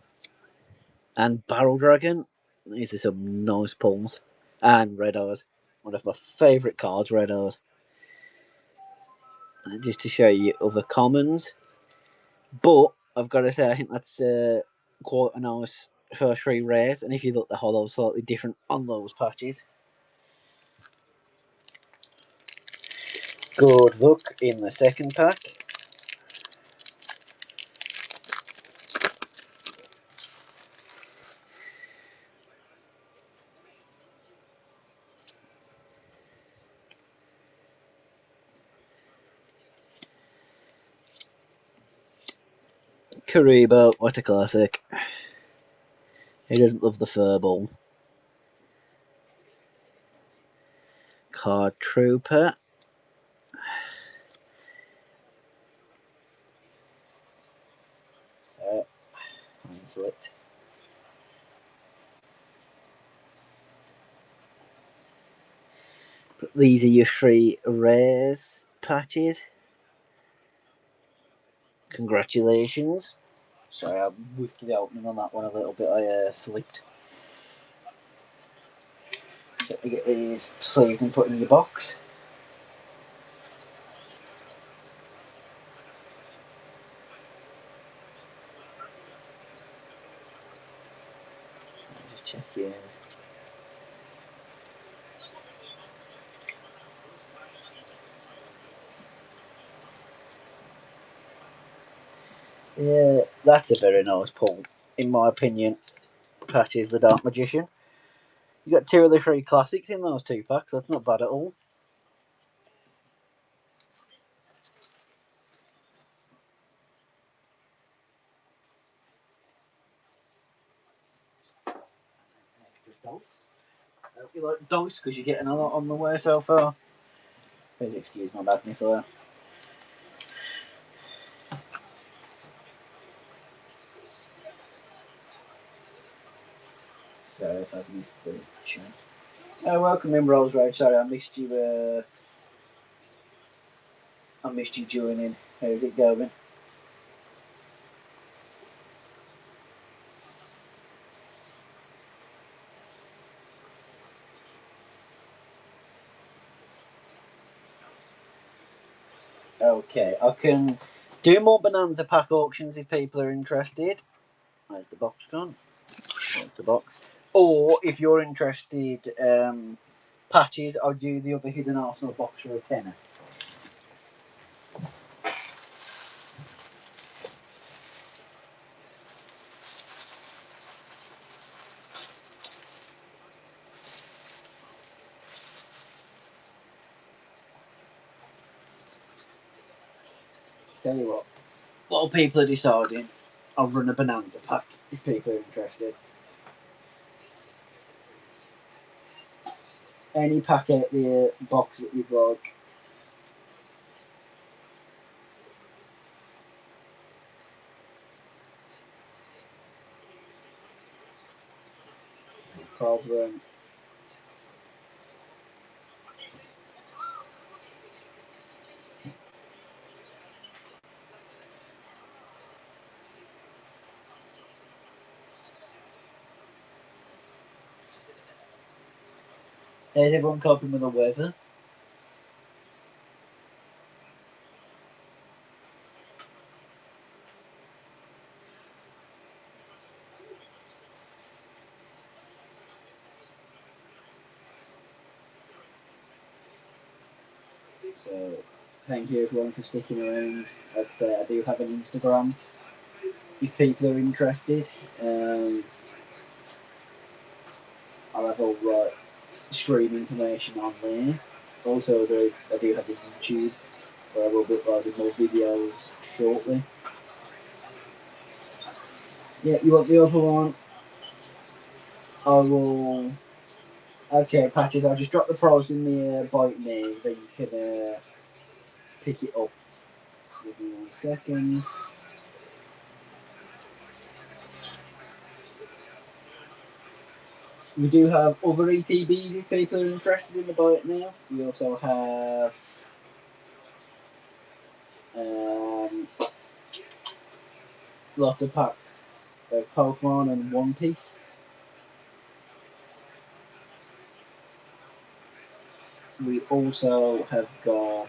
And Barrel Dragon. These are some nice pulls. And Red Eyes. One of my favourite cards, Red Eyes. And just to show you other commons. But, I've got to say, I think that's quite a nice first three rares. And if you look, the hollow slightly different on those patches. Good luck in the second pack. Karibo, what a classic. Who doesn't love the furball? Card Trooper. Select. But these are your three rares patches. Congratulations. Sorry, I whiffed the opening on that one a little bit. I slipped. So you get these sleeved and put in your box. Just check in. Yeah, that's a very nice pull, in my opinion. Patches the Dark Magician. You got two of the three classics in those two packs. That's not bad at all. I hope you like dice because you're getting a lot on the way so far. Please excuse my magnifier. Sorry if I've missed the chat. Welcome in, Rolls Road. Sorry, I missed you. I missed you joining. How's it going? Okay, I can do more Bonanza pack auctions if people are interested. Where's the box gone? There's the box. Or if you're interested, patches, I'll do the other Hidden Arsenal box for a tenner. Tell you what, while people are deciding, I'll run a Bonanza pack if people are interested. any pack out the box that you'd like. Problem. How's everyone coping with the weather? So, thank you everyone for sticking around. Like I say, I do have an Instagram if people are interested. I'll have all stream information on there. Also, I do have a YouTube where I will be uploading more videos shortly. Yeah, you want the other one? I will. Okay, Patches, I'll just drop the price in the bite name, then you can pick it up. Give me 1 second. We do have other ETBs if people are interested in the bite now. We also have lots of packs of Pokemon and One Piece. We also have got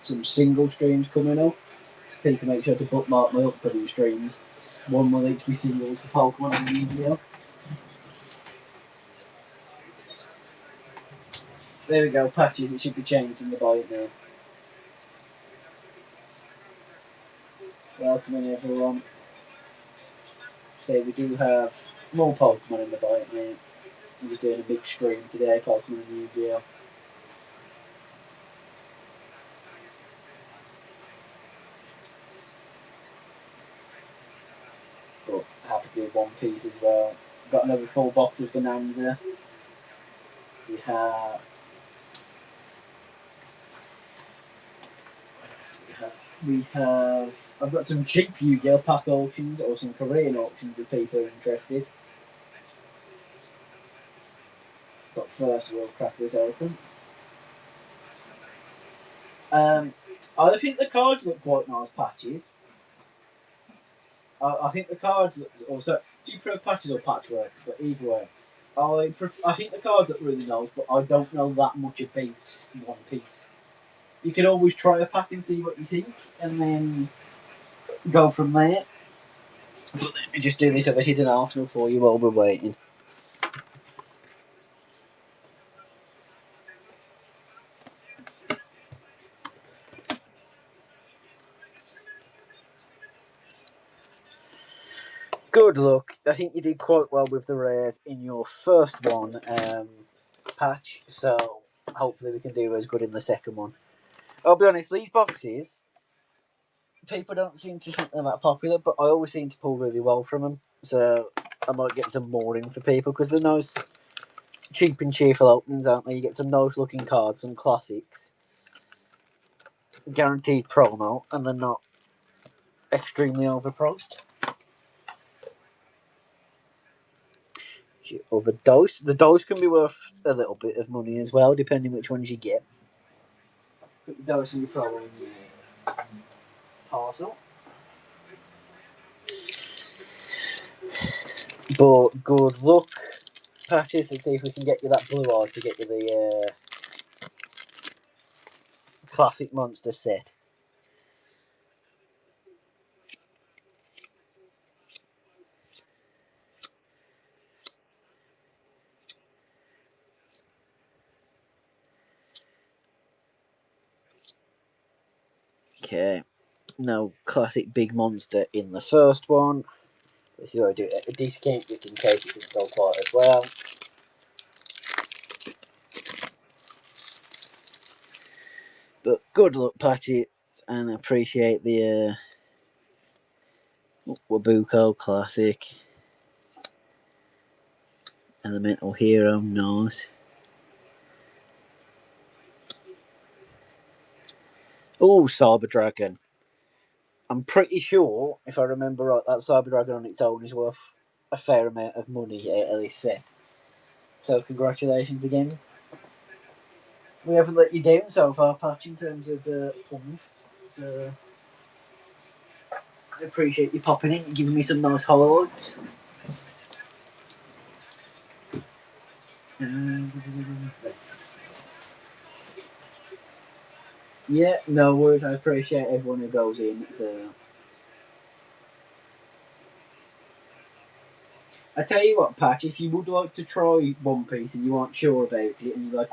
some single streams coming up. People make sure to bookmark my upcoming streams. One will each be singles for Pokemon and Yu-Gi-Oh! There we go, Patches. It should be changed in the bite now. Welcoming everyone. So we do have more Pokemon in the bite now. I'm just doing a big stream today, Pokemon and Yu-Gi-Oh! But happy to do One Piece as well. Got another full box of Bonanza. We have. We have. I've got some cheap Yu-Gi-Oh! Pack auctions or some Korean auctions if people are interested. But first, we'll crack this open. I think the cards look quite nice, Patches. I think the cards look. Also, do you prefer patches or patchwork? But either way, I think the cards look really nice, but I don't know that much about One Piece. You can always try a pack and see what you think, and then go from there. But let me just do this other hidden Arsenal for you while we're waiting. Good luck. I think you did quite well with the rares in your first one, Patch. So hopefully we can do as good in the second one. I'll be honest, these boxes, people don't seem to think they're that popular, but I always seem to pull really well from them. So I might get some more in for people because they're nice, cheap and cheerful openings, aren't they? You get some nice looking cards, some classics, guaranteed promo, and they're not extremely overpriced. Other dose, the dose can be worth a little bit of money as well, depending which ones you get. Put the dose in your promo in your parcel. But good luck, Patches. Let's see if we can get you that blue eye to get you the classic monster set. Okay, no classic big monster in the first one. This is how I do it. A discount just in case it doesn't go quite as well. But good luck, Patches, and I appreciate the Wabuko classic. Elemental Hero, nice. Oh, Cyber Dragon. I'm pretty sure, if I remember right, that Cyber Dragon on its own is worth a fair amount of money out of this set. So congratulations again. We haven't let you down so far, Patch, in terms of puns. So I appreciate you popping in and giving me some nice highlights. Yeah, no worries. I appreciate everyone who goes in. I tell you what, Patch, if you would like to try One Piece and you aren't sure about it and you like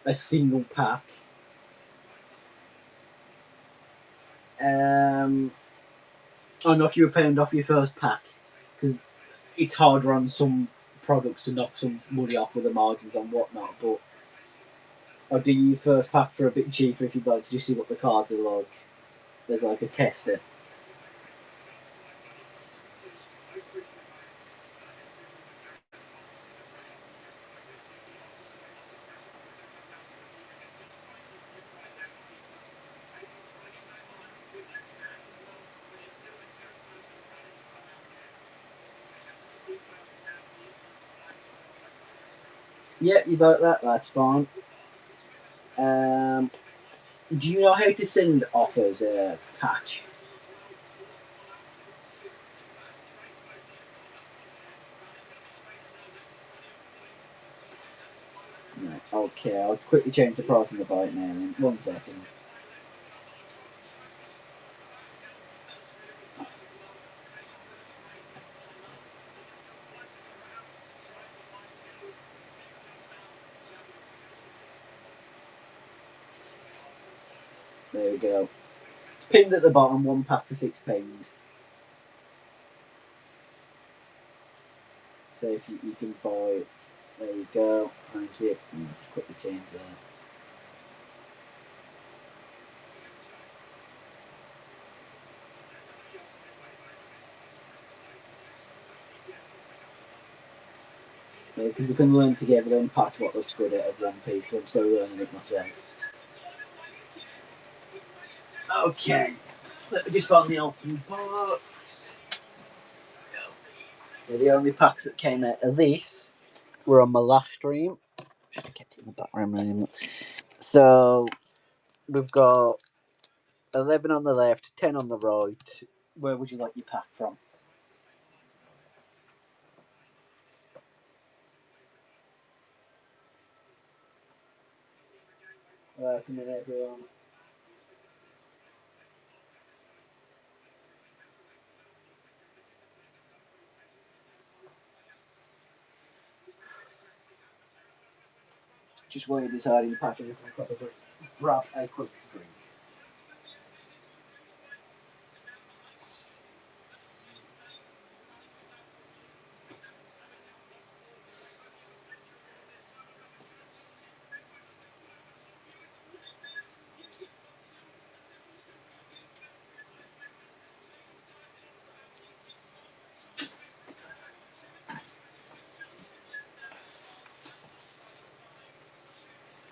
a single pack, I'll knock you £1 off your first pack because it's harder on some products to knock some money off with the margins and whatnot. But I'll do your first pack for a bit cheaper if you'd like to just see what the cards are like. There's like a tester. Yeah, you like that? That's fine. Do you know how to send offers, Patch? Right, okay, I'll quickly change the price on the bite now. Then. 1 second. There we go. It's pinned at the bottom. 1 pack for £6. So if you can buy it, there you go. Thank you. Just quickly change that. Because we can learn together and patch what looks good out of One Piece. Because I'm still learning it myself. Okay. Let me just find the open box. They're the only packs that came out of this were on my last stream. Should have kept it in the background. So we've got 11 on the left, 10 on the right. Where would you like your pack from? Welcome in, everyone. Just while you're deciding your pack, you can probably grab a quick drink.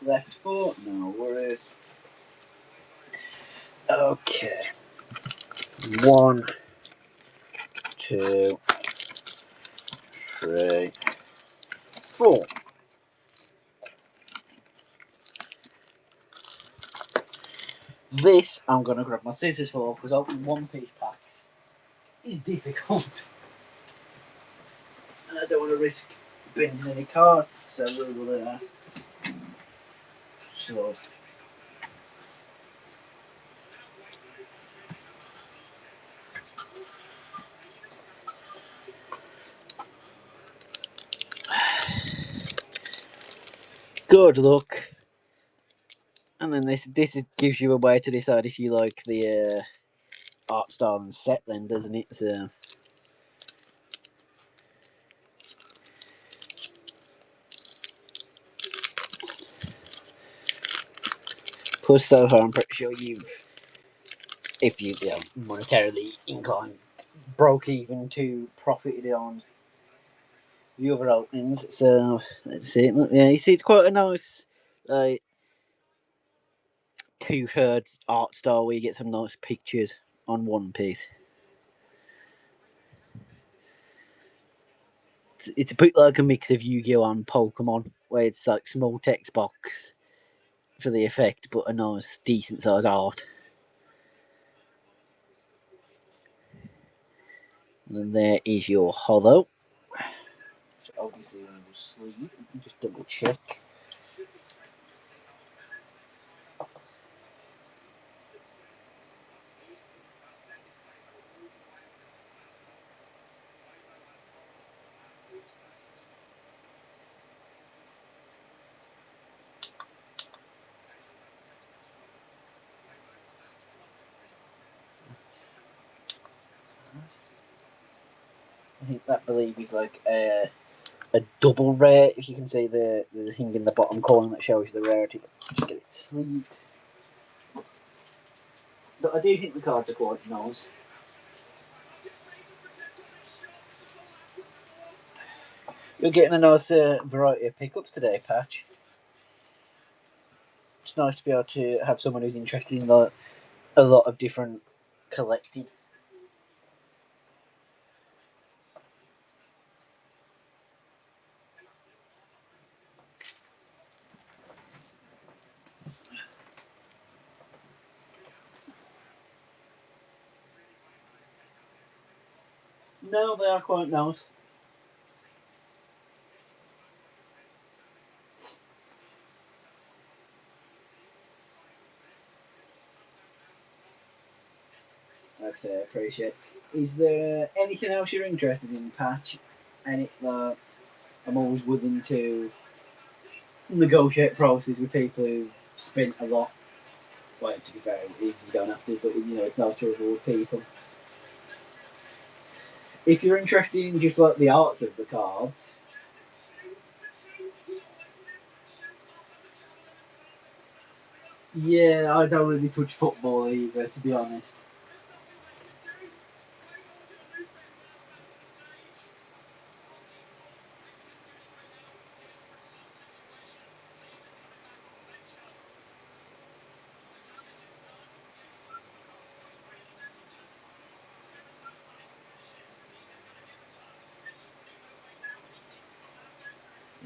Left 4, no worries. Okay. 1, 2, 3, 4. This I'm going to grab my scissors for because opening One Piece packs is difficult. I don't want to risk bending any cards, so we will. So good luck. And then this gives you a way to decide if you like the art style and set, then, doesn't it? So. Plus, so far, I'm pretty sure if you monetarily inclined, broke even to profited on the other openings. So let's see. Yeah, you see, it's quite a nice, like, two-thirds art style where you get some nice pictures on one piece. It's a bit like a mix of Yu-Gi-Oh and Pokemon, where it's like small text box for the effect, but a nice, decent size art. And then there is your holo. So obviously, when you sleeve, you can just double check. I think that believe is like a double rare. If you can see the thing in the bottom corner that shows you the rarity, just get it sleeved. But I do think the cards are quite nice. You're getting a nice variety of pickups today, Patch. It's nice to be able to have someone who's interested in a lot of different collecting. No, they are quite nice. Like I say, I appreciate. Is there anything else you're interested in, Patch? Any that I'm always willing to negotiate prices with people who spent a lot. Well, to be fair, you don't have to, but it's nice to reward people. If you're interested in just like the art of the cards, yeah, I don't really touch football either, to be honest.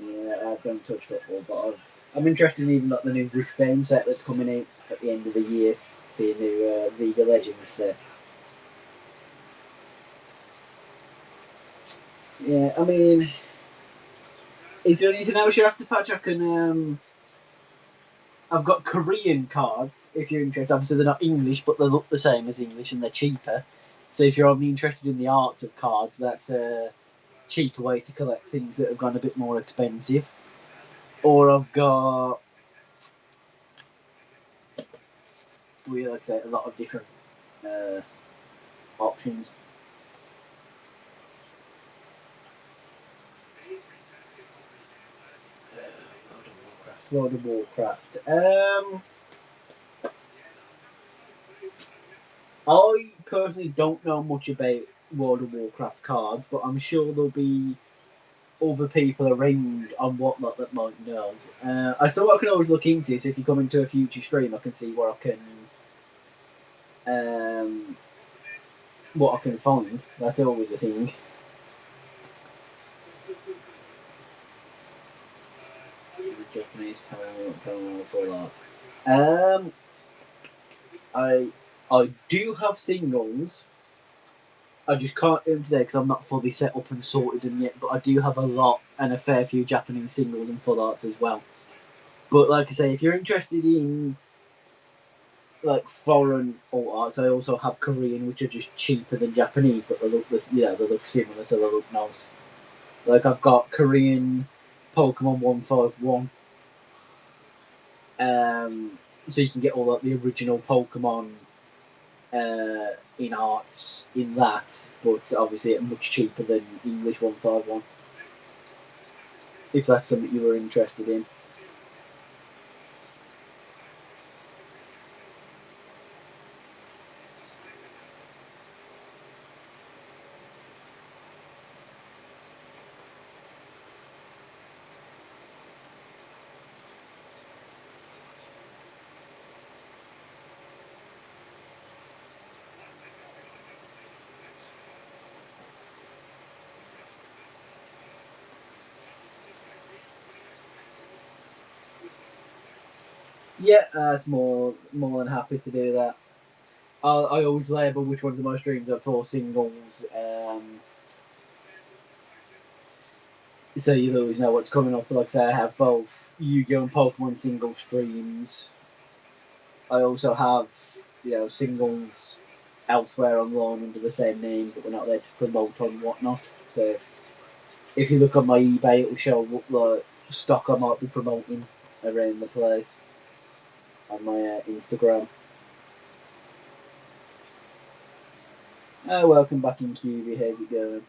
Yeah, I don't touch football, but I'm interested in even like the new Riftbane set that's coming out at the end of the year, the new League of Legends set. Yeah, I mean, is there anything else you have to patch? I can. I've got Korean cards if you're interested. Obviously, they're not English, but they look the same as English and they're cheaper. So if you're only interested in the arts of cards, that's a cheaper way to collect things that have gone a bit more expensive. Or I've got, like I say, a lot of different uh, options. World of Warcraft. I personally don't know much about World of Warcraft cards, but I'm sure there'll be other people around and whatnot that might know. I so I can always look into. So if you come into a future stream, I can see um, what I can find. That's always a thing. Japanese panel for that. I do have singles. I just can't do them today because I'm not fully set up and sorted them yet. But I do have a lot and a fair few Japanese singles and full arts as well. But like I say, if you're interested in like foreign alt arts, I also have Korean, which are just cheaper than Japanese, but they look similar, so they look nice. Like I've got Korean Pokemon 151. So you can get all like the original Pokemon in arts in that, but obviously at much cheaper than English 151. If that's something you were interested in. Yeah, that's more than happy to do that. I always label which ones of my streams are for singles, so you always know what's coming up. Like I say, I have both Yu-Gi-Oh and Pokemon single streams. I also have singles elsewhere online under the same name, but we're not there to promote on whatnot. So if you look on my eBay, it will show what like stock I might be promoting around the place on my Instagram. Welcome back in QB. How's it going?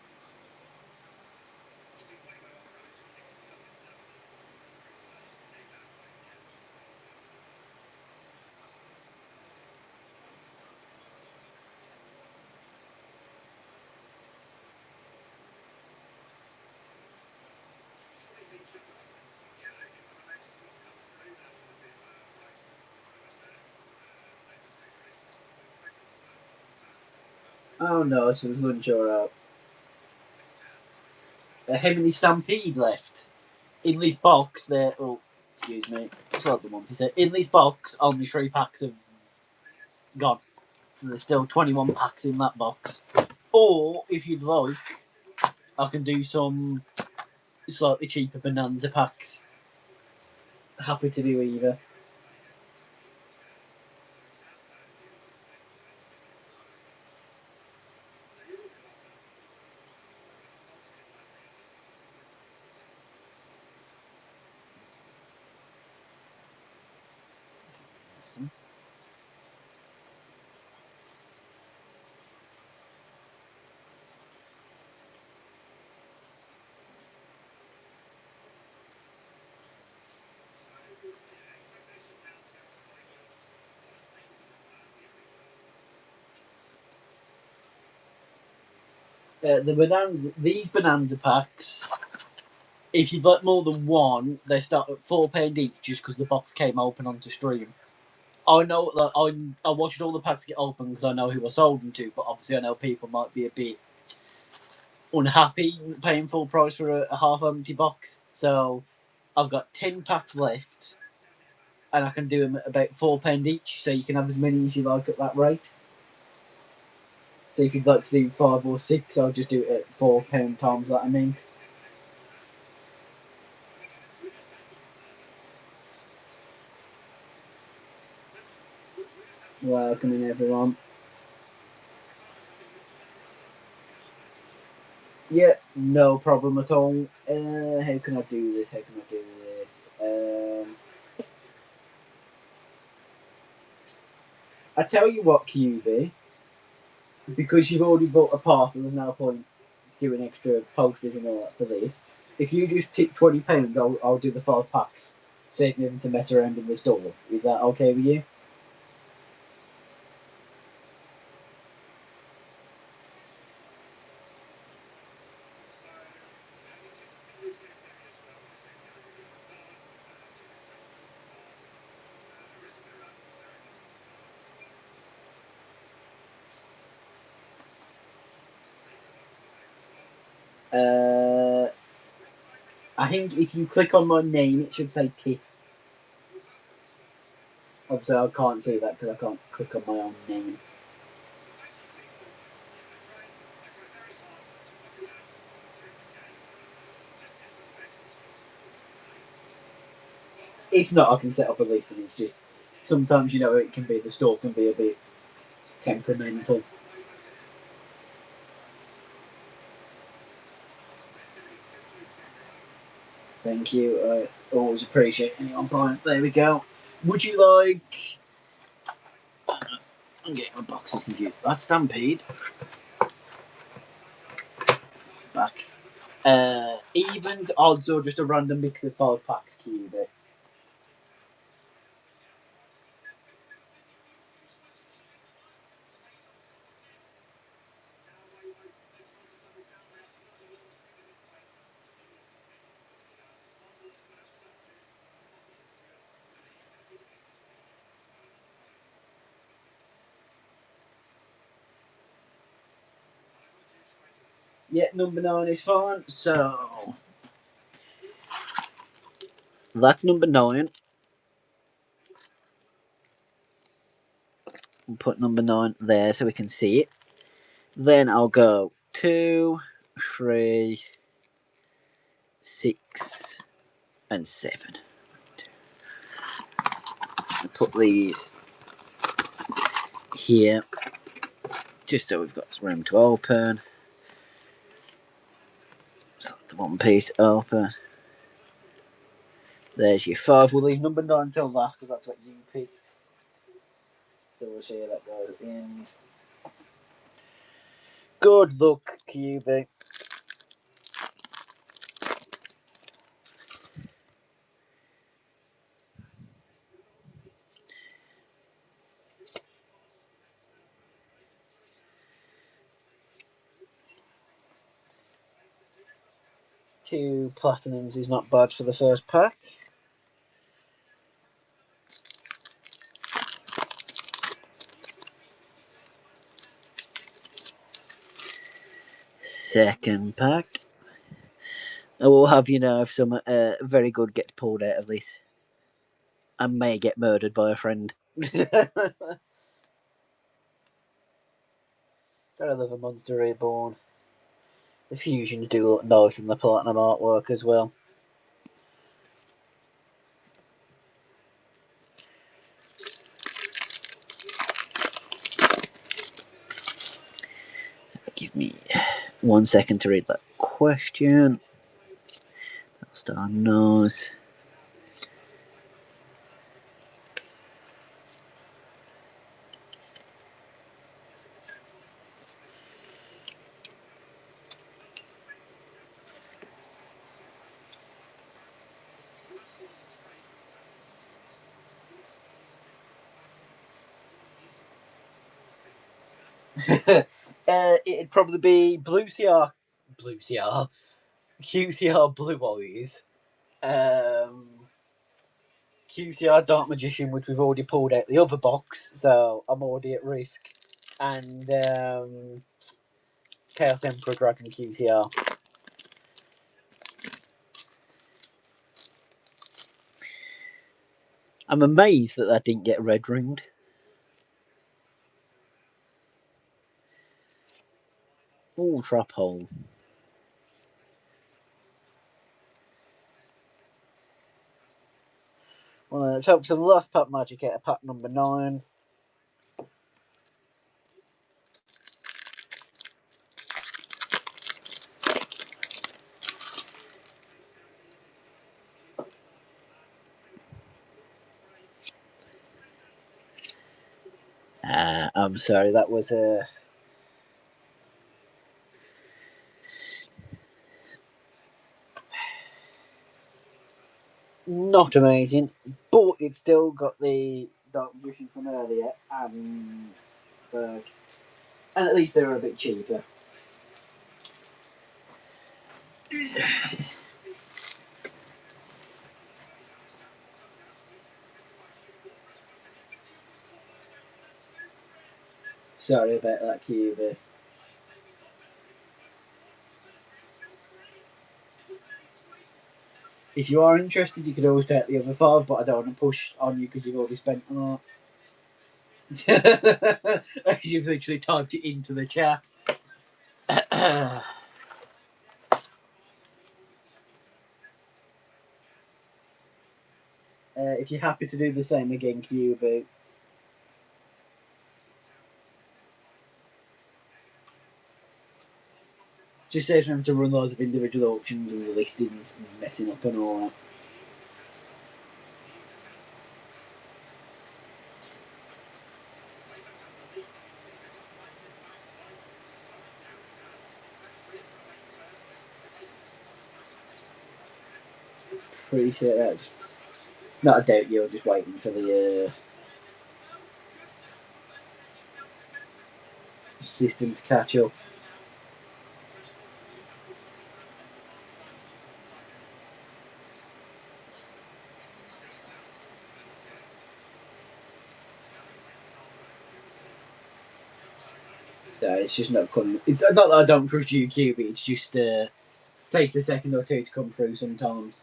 Oh no, so there's lunch or out. How many Stampede left? In this box, there. Oh, excuse me. It's not the one. In this box, only 3 packs have gone. So there's still 21 packs in that box. Or, if you'd like, I can do some slightly cheaper Bonanza packs. Happy to do either. These Bonanza packs, if you've got more than one, they start at £4 each just because the box came open onto stream. I know that I watched all the packs get open because I know who I sold them to, but obviously I know people might be a bit unhappy paying full price for a half empty box. So I've got 10 packs left, and I can do them at about £4 each, so you can have as many as you like at that rate. So if you'd like to do 5 or 6, I'll just do it at £4 times that amount. Welcome in, everyone. Yeah, no problem at all. How can I do this? How can I do this? I tell you what, QB, because you've already bought a parcel, there's no point doing extra postage and all that for this. If you just tip £20, I'll do the 5 packs, saving them to mess around in the store. Is that okay with you? Uh, I think if you click on my name, it should say tip. Obviously, I can't see that because I can't click on my own name. If not, I can set up a list, and it's just sometimes it can be the store can be a bit temperamental. Thank you. I always appreciate anyone buying. There we go. Would you like? I'm getting my boxes confused. That's Stampede. Back. Evens, odds, or just a random mix of 5 packs, QB? Yeah, number 9 is fine. So that's number 9. put number 9 there so we can see it. Then I'll go 2, 3, 6, and 7. I'll put these here just so we've got room to open. So the one piece open. There's your 5. We'll leave number 9 until last because that's what you picked. So we'll see how that goes at the end. Good luck, QB. Two platinums is not bad for the first pack. Second pack. I will have you know if some very good gets pulled out of this. I may get murdered by a friend. Gotta love a Monster Reborn. The fusions do look nice in the platinum artwork as well. So give me 1 second to read that question. Star knows. It'd probably be QCR Blue Eyes, QCR Dark Magician, which we've already pulled out the other box, so I'm already at risk, and Chaos Emperor Dragon QCR. I'm amazed that didn't get red ringed. Oh, trap hole. Well, let's hope for the last pack magic out of pack number 9. I'm sorry, that was not amazing, but it's still got the Dark Magician from earlier, and at least they were a bit cheaper. Sorry about that, QB. If you are interested, you could always take the other 5, but I don't want to push on you because you've already spent on that. You've literally typed it into the chat. If you're happy to do the same again, QB. Just saves me having to run loads of individual auctions and the listings and messing up and all that. Appreciate that. Not a doubt you're just waiting for the system to catch up. So it's just not coming. It's not that I don't trust you, QB. It's just takes a second or two to come through sometimes.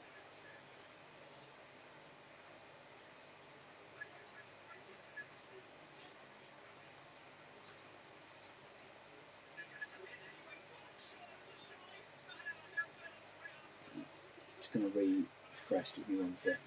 just going to refresh. Give me 1 second.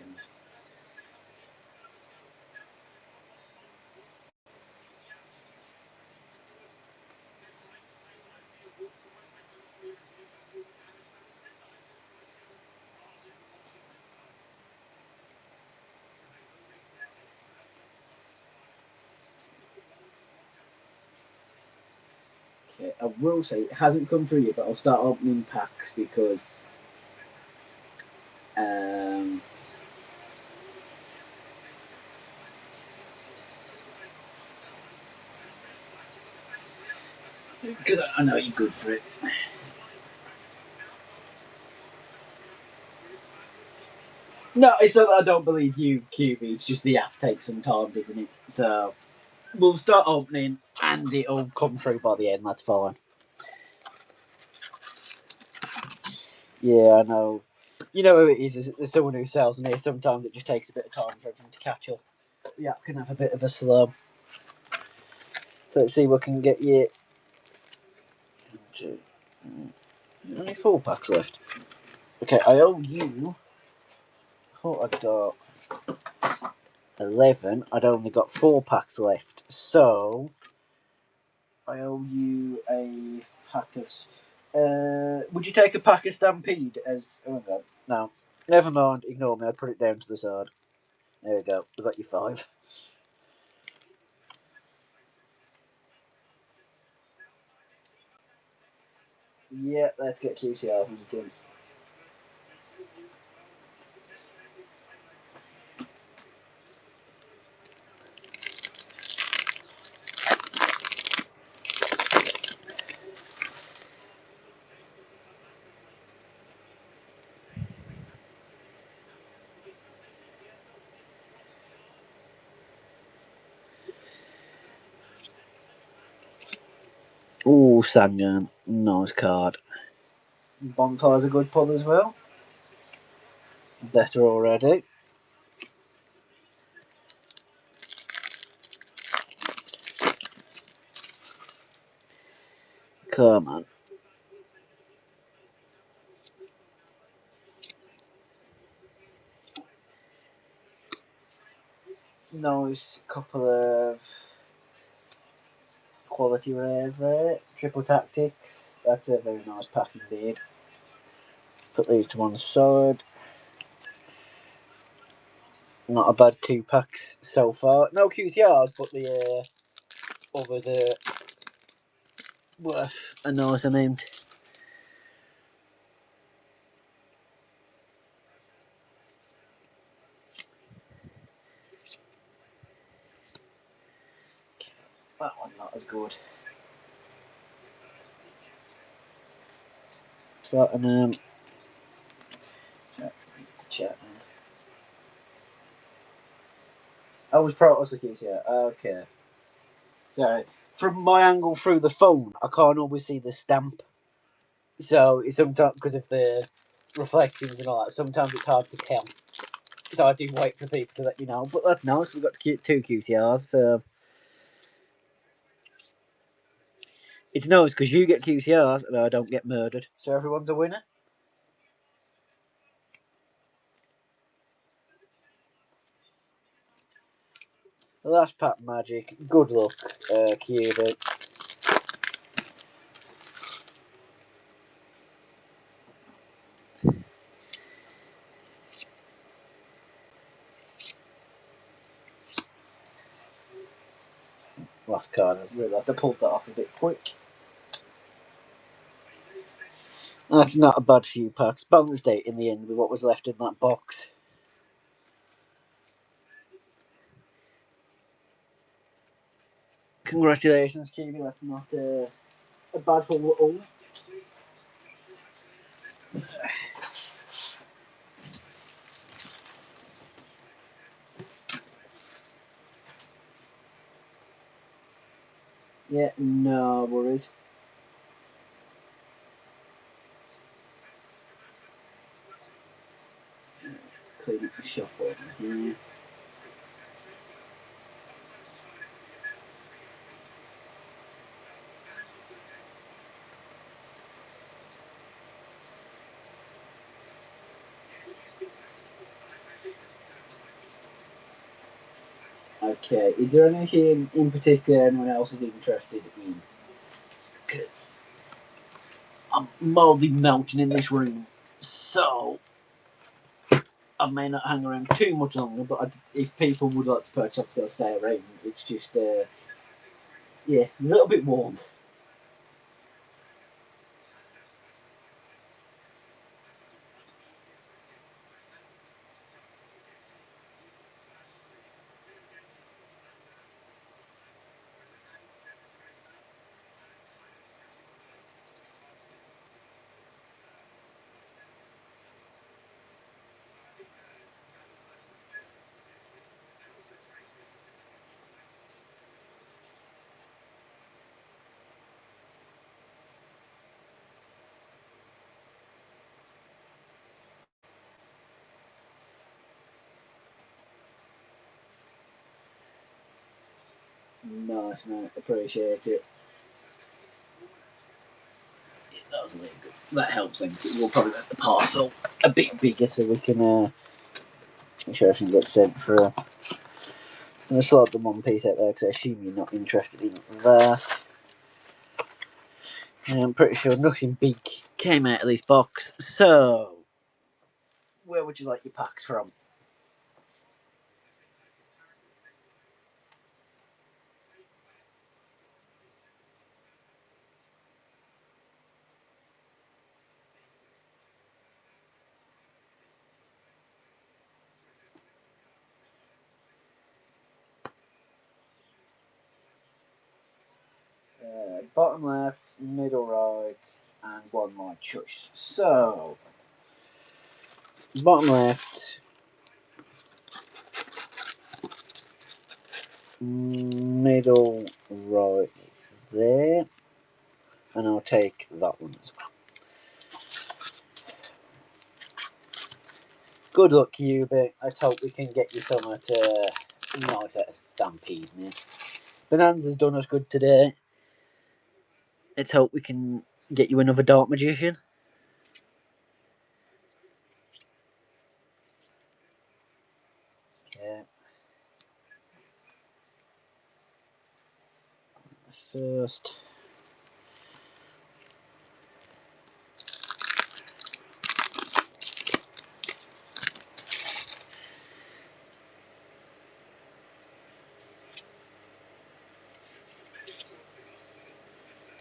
Okay, I will say it hasn't come through yet, but I'll start opening packs because I know you're good for it. No, it's not that I don't believe you, QB. It's just the app takes some time, doesn't it? So we'll start opening, and it'll come through by the end. That's fine. Yeah, I know. You know who it is. There's someone who sells me. Sometimes it just takes a bit of time for everything to catch up. The app can have a bit of a slow. So let's see what can get you. Only 4 packs left. Okay, I owe you. I thought I'd got 11. I'd only got 4 packs left. So I owe you a pack of. Would you take a pack of Stampede as? Oh my god, no. Never mind. Ignore me. I'll put it down to the side. There we go. I got you 5. Yeah, let's get QCR. Who's doing? Ooh, Sangan. Nice card. Bonfire's a good pull as well. Better already. Come on. Nice couple of quality rares there. Triple Tactics. That's a very nice pack indeed. Put these to one side. Not a bad 2 packs so far. No QCRs, but the others are worth a nice amount. That one not as good. Platinum. Chat. I was Protoss QCR. Okay. Sorry. From my angle through the phone, I can't always see the stamp. So it's sometimes because of the reflections and all that. Sometimes it's hard to tell. So I do wait for people to let you know. But that's nice. We've got 2 QCRs. So it's nice because you get QCRs and I don't get murdered. So everyone's a winner. Last pack magic. Good luck, QB. Last card. I realised I pulled that off a bit quick. That's not a bad few packs. Balanced date in the end with what was left in that box. Congratulations, QB. That's not a bad haul at all. Yeah, no worries. Clean up the shop over here. Okay, is there anything in particular anyone else is interested in? Because I'm mildly melting in this room, so I may not hang around too much longer, but if people would like to purchase, they'll stay around. It's just, yeah, a little bit warm. Nice, mate. Appreciate it. Yeah, that was really good. That helps things. We'll probably make the parcel a bit bigger so we can make sure everything gets sent through. I'm going to slide the one piece out there because I assume you're not interested in that. I'm pretty sure nothing big came out of this box. So, where would you like your packs from? Bottom left, middle right, and one my choice. So, bottom left, middle right there, and I'll take that one as well. Good luck, Cuba. Let's hope we can get you some at nice at a Stampede now. Bonanza's done us good today. Let's hope we can get you another Dark Magician. Okay. First.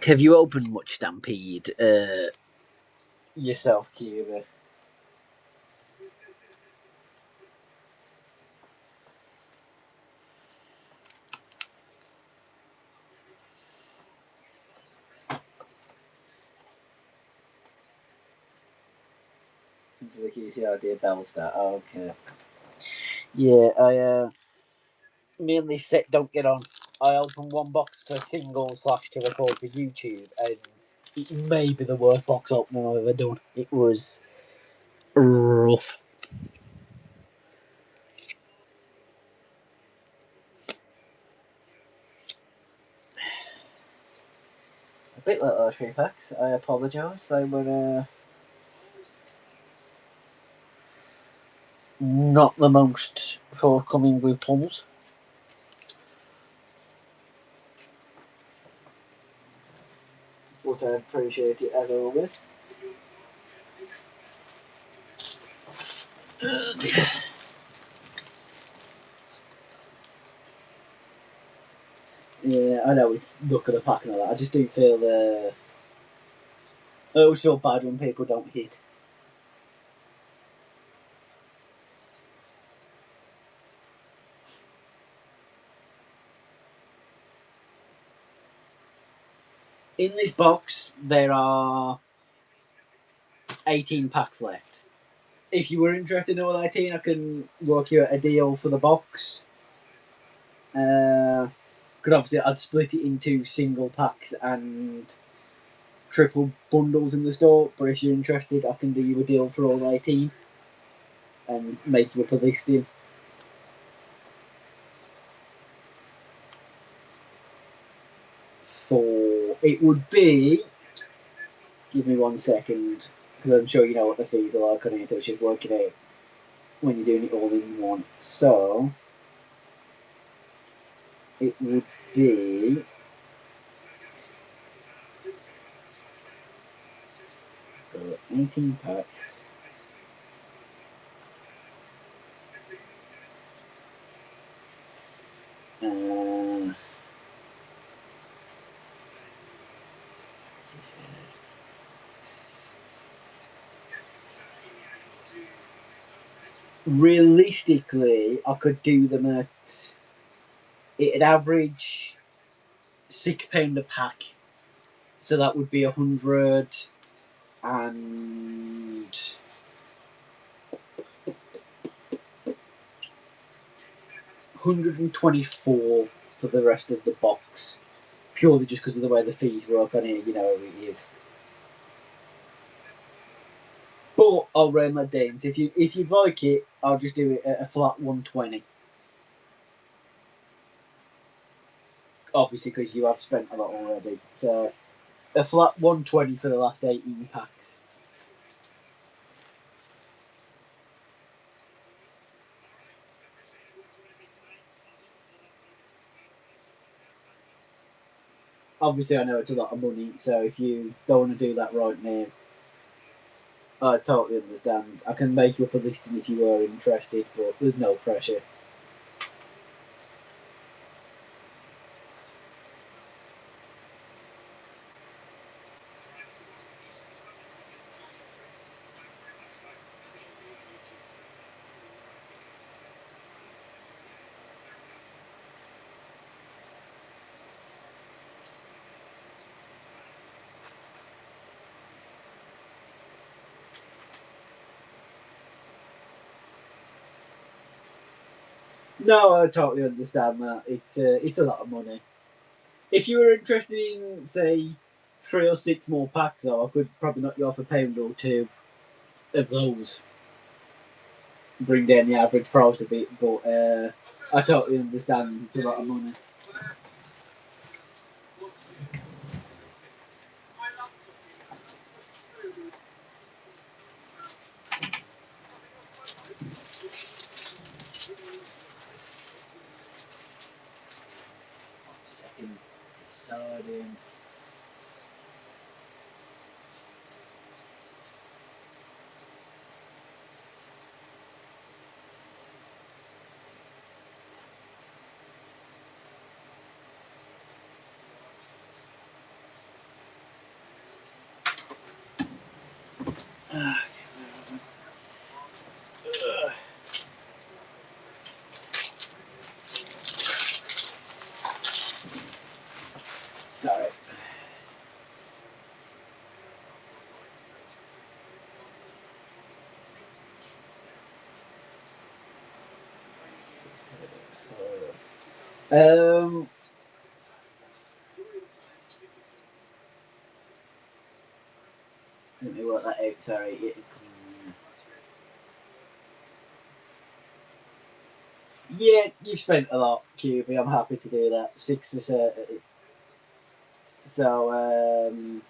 Have you opened much Stampede yourself, Cuba? For the QCRD Bellstar. Oh, okay. Yeah, I mainly set don't get on. I opened one box to single / to record for YouTube, and it may be the worst box opening I've ever done. It was rough. A bit like those 3 packs. I apologise. They were not the most forthcoming with pulls. But I appreciate it as always. Yeah, I know it's look at the pack and all that. I just do feel I always feel bad when people don't hit. In this box, there are 18 packs left. If you were interested in all 18, I can work you out a deal for the box. Because obviously I'd split it into single packs and triple bundles in the store. But if you're interested, I can do you a deal for all 18 and make you up a listing. For it would be. Give me 1 second, because I'm sure you know what the fees are like on it, so it's just working out when you're doing it all in one. So it would be so 18 packs. Realistically, I could do them at it'd average £6 a pack, so that would be 124 for the rest of the box, purely just because of the way the fees work on it. You know, it is. But I'll round that down. So if you'd like it, I'll just do it at a flat 120. Obviously, because you have spent a lot already. So a flat 120 for the last 18 packs. Obviously, I know it's a lot of money, so if you don't want to do that right now, I totally understand. I can make you up a listing if you are interested, but there's no pressure. No, I totally understand that. It's a lot of money. If you were interested in, say, 3 or 6 more packs, though, I could probably knock you off £1 or 2 of those, bring down the average price a bit. But I totally understand it's a lot of money. Second, deciding. Sorry. Um, Let me work that out. Sorry. Yeah, you've spent a lot, QB. I'm happy to do that. 6 is so.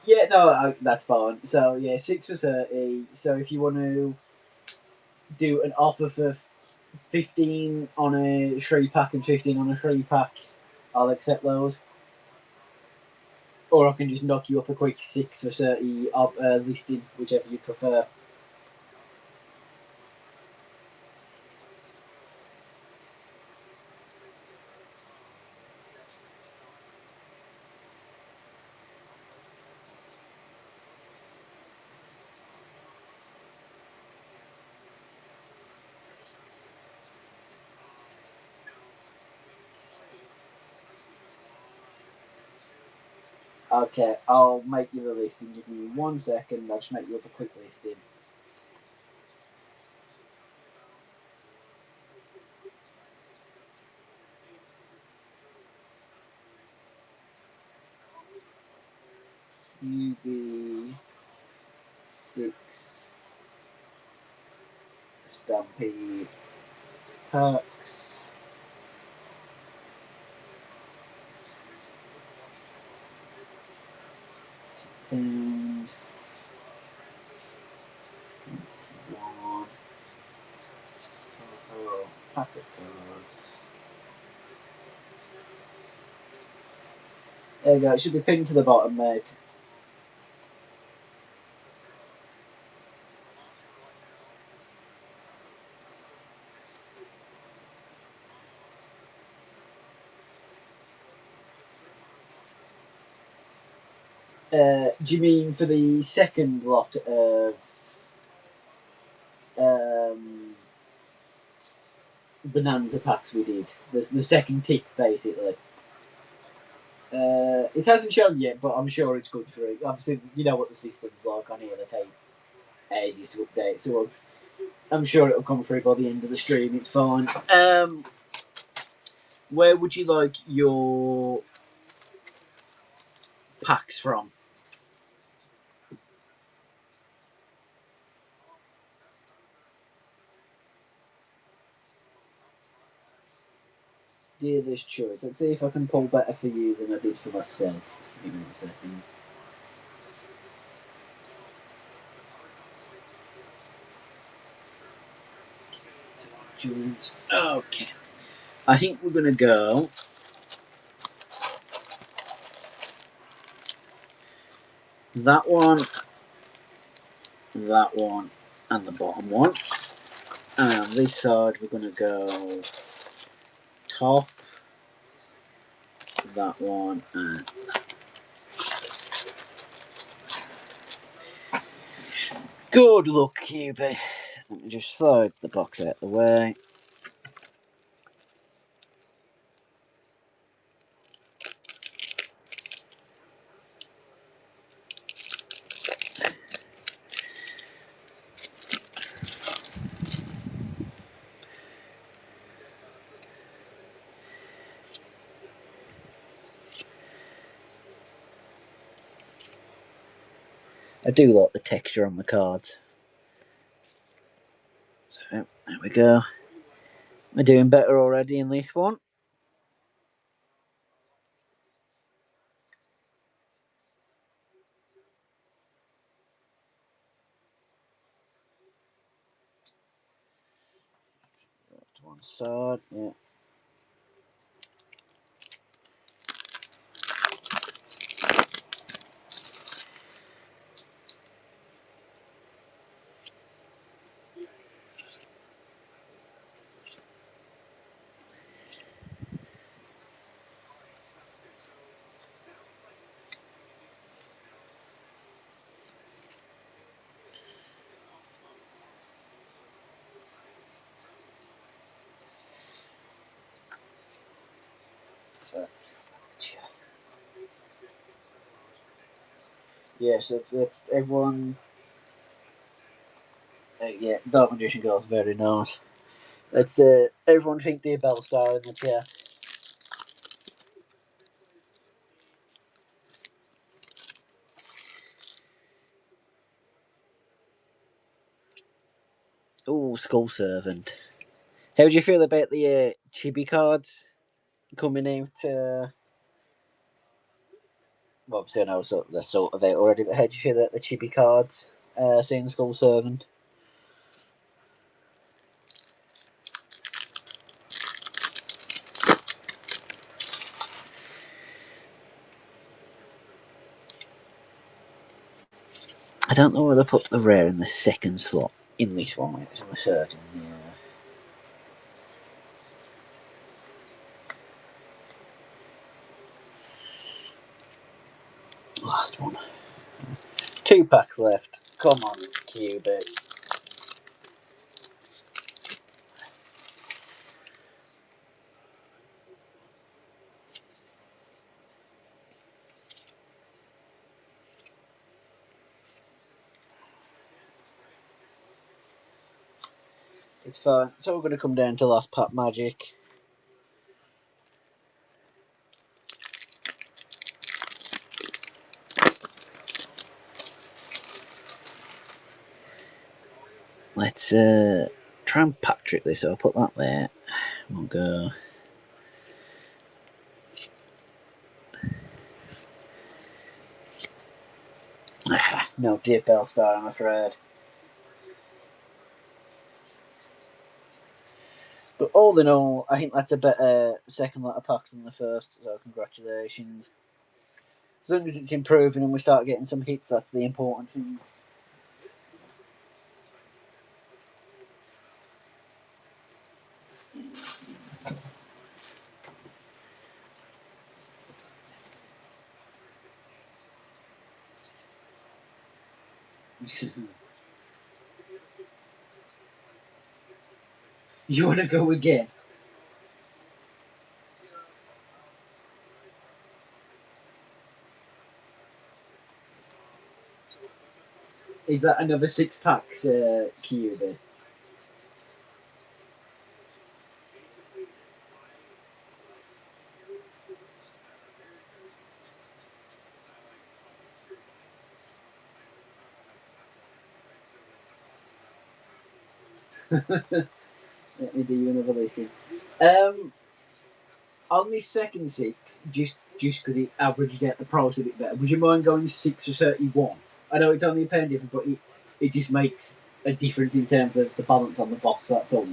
Yeah, no, that's fine. So yeah, 6 or 30. So if you want to do an offer for 15 on a 3 pack and 15 on a 3 pack, I'll accept those. Or I can just knock you up a quick 6 for 30 listing, whichever you prefer. Okay, I'll make you the listing. Give me 1 second. I'll just make you up a quick listing. UB 6 Stampede packs. And pack of cards. There you go. It should be pinned to the bottom, mate. Do you mean for the second lot of Bonanza packs we did? The second tick, basically. It hasn't shown yet, but I'm sure it's good for it. Obviously, you know what the system's like on here. They take ages to update, so I'm sure it'll come through by the end of the stream. It's fine. Where would you like your packs from? Dealer's choice. Let's see if I can pull better for you than I did for myself. Give me a second. Okay. I think we're going to go that one, and the bottom one. And on this side, we're going to go top, that one, and good luck, QB. Let me just slide the box out of the way. I do like the texture on the cards. So, there we go. We're doing better already in this one. To one side, yeah. So, yes, it's everyone. Yeah, Dark Magician Girl's very nice. Let's everyone think the Bell Star in the chat. Oh, Skull Servant. How do you feel about the chibi cards coming out? Well, obviously I know they're sort of out already, but how do you feel about the chibi cards seeing Skull Servant? I don't know whether I put the rare in the second slot in this one. It's in the third. Last one. 2 packs left. Come on, Cubit. It's fine. It's all going to come down to last pack magic. Let's try and pack trick this. So I'll put that there. We'll go. No dear Bellstar, I'm afraid. But all in all, I think that's a better second lot of packs than the first, so congratulations. As long as it's improving and we start getting some hits, that's the important thing. You want to go again? Is that another 6 packs, QB? Let me do you another listing. On the second 6, just because it averages out the price a bit better, would you mind going 6 or 31? I know it's only a pound difference, but it just makes a difference in terms of the balance on the box, that's all.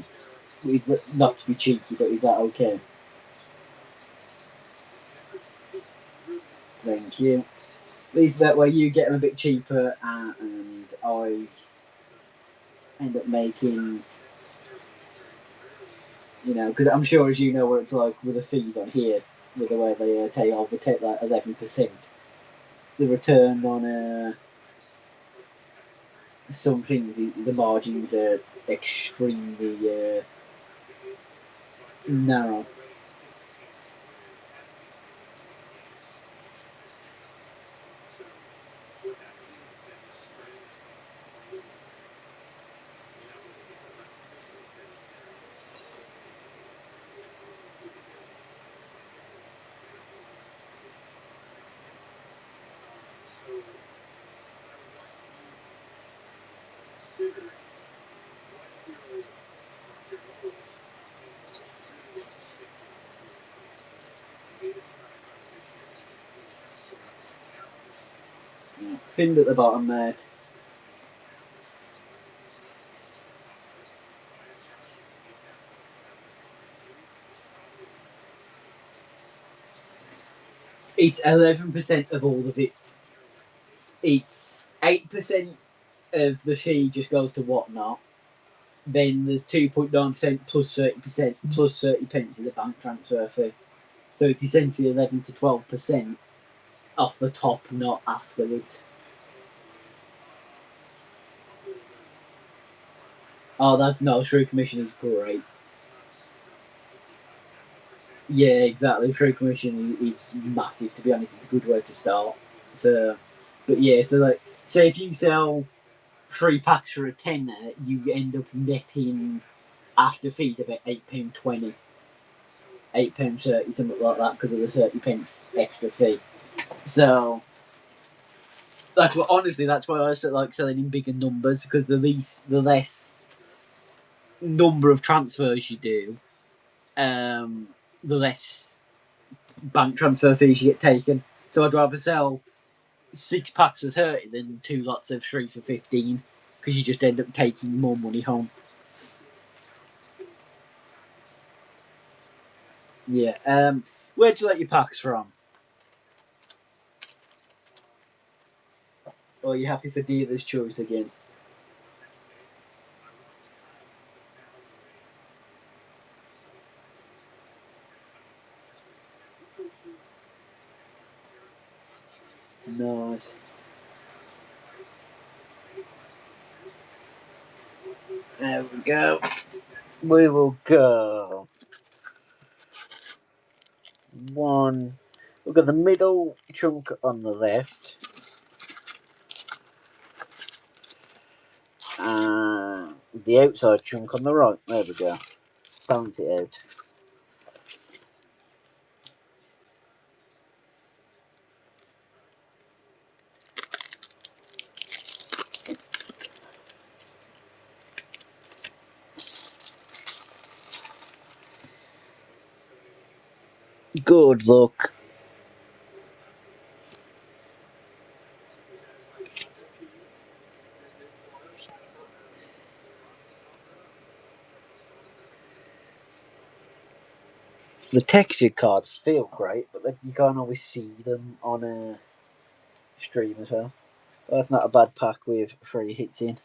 Is that, not to be cheeky, but is that okay? Thank you. At least that way you get them a bit cheaper, and I end up making, because I'm sure as you know what it's like with the fees on here, with the way they take that 11%. The return on some things, the margins are extremely narrow. Pinned at the bottom there. It's 11% of all of it. It's 8% of the fee just goes to whatnot. Then there's 2.9% plus 30% plus 30 pence is a bank transfer fee. So it's essentially 11 to 12% off the top, not afterwards. Oh, that's no, Shrew Commission is great. Yeah, exactly. Trade commission is massive. To be honest, it's a good way to start. So, but yeah, so like, say if you sell 3 packs for a tenner, you end up netting after fees about £8.20, £8.30, something like that, because of the 30 pence extra fee. So that's what honestly, that's why I also like selling in bigger numbers, because the less number of transfers you do, the less bank transfer fees you get taken. So I'd rather sell 6 packs for 30 than 2 lots of 3 for 15, because you just end up taking more money home. Yeah. Where'd you let your packs from? Or are you happy for dealer's choice again? Nice. There we go. We will go one. We've got the middle chunk on the left. And the outside chunk on the right. There we go. Balance it out. Good luck. The textured cards feel great, but you can't always see them on a stream as well. But that's not a bad pack with 3 hits in.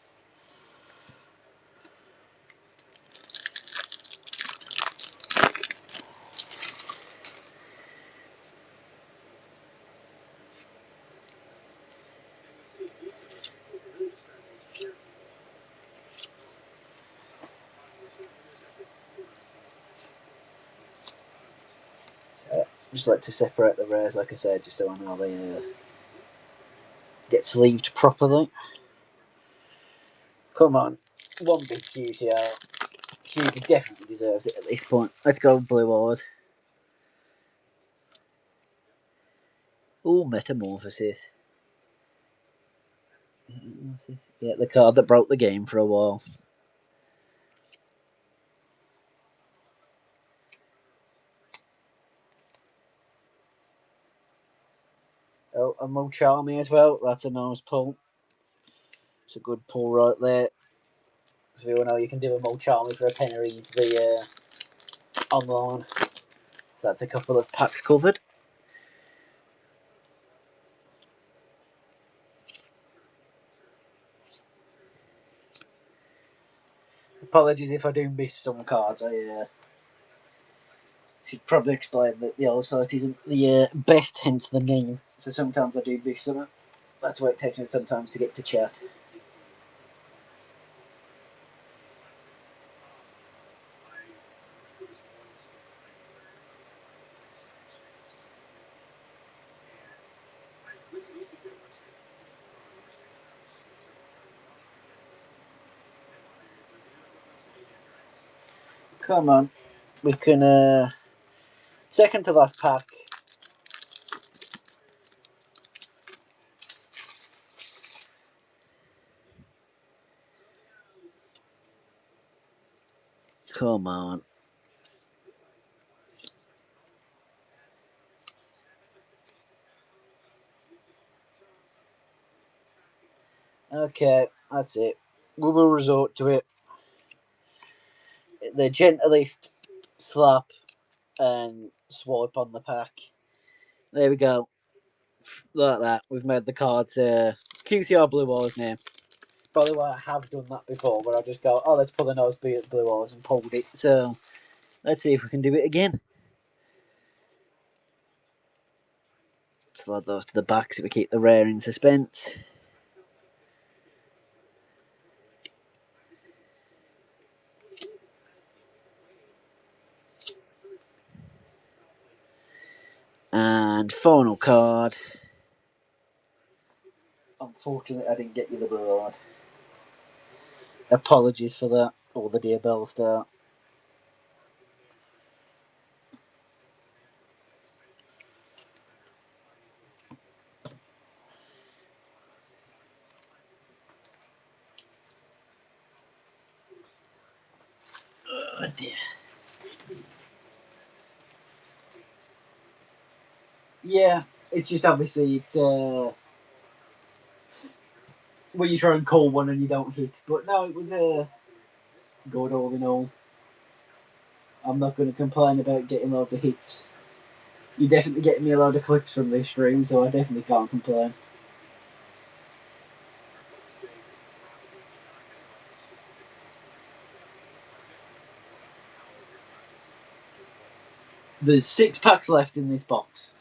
So just like to separate the rares, like I said, just so I know they get sleeved properly. Come on, one big QCR. QC definitely deserves it at this point. Let's go Blue Wars. Ooh, Metamorphosis. Yeah, the card that broke the game for a while. Oh, and Mulcharmy as well. That's a nice pull. It's a good pull right there. So we all know you can do a Mulcharmy for a penny easily online. So that's a couple of packs covered. Apologies if I do miss some cards. I should probably explain that the old site isn't the best, hence the name. So sometimes I do miss some. That's why it takes me sometimes to get to chat. Come on. We can... second to last pack. Come on. Okay, that's it. We will resort to it. The gentlest slap and swipe on the pack. There we go. Like that. We've made the cards QCR Blue Wars name. Probably why I have done that before, where I just go, oh, let's pull a nose beat at Blue Wars and pulled it. So let's see if we can do it again. Slide those to the back so we keep the rare in suspense. And final card. Unfortunately, I didn't get you the Blue Wars. Apologies for that. Or the Dear Bell start. Oh dear. Yeah, it's just obviously it's when you try and call one and you don't hit. But no, it was good all in all. I'm not going to complain about getting loads of hits. You're definitely getting me a load of clicks from this stream, so I definitely can't complain. There's 6 packs left in this box.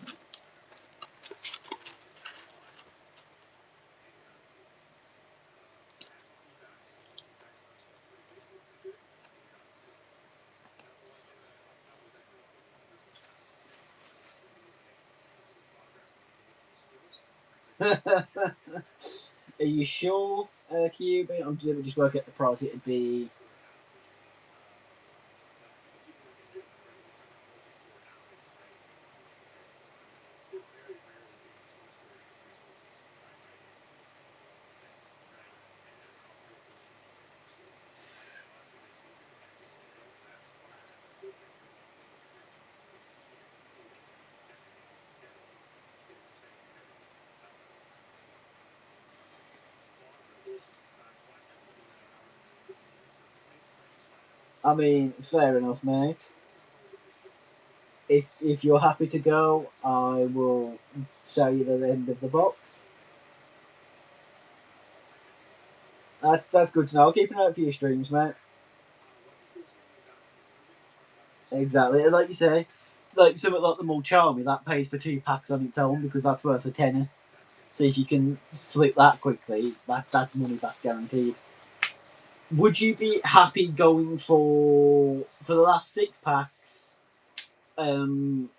Are you sure, Cube? I'm just work out the price. It'd be. I mean, fair enough, mate. if you're happy to go, I will show you the end of the box. That's good to know. I'll keep an eye out for your streams, mate. Exactly, and like you say, like something like the Mulcharmy, that pays for 2 packs on its own because that's worth a tenner. So if you can flip that quickly, that's money back guaranteed. Would you be happy going for the last 6 packs? Going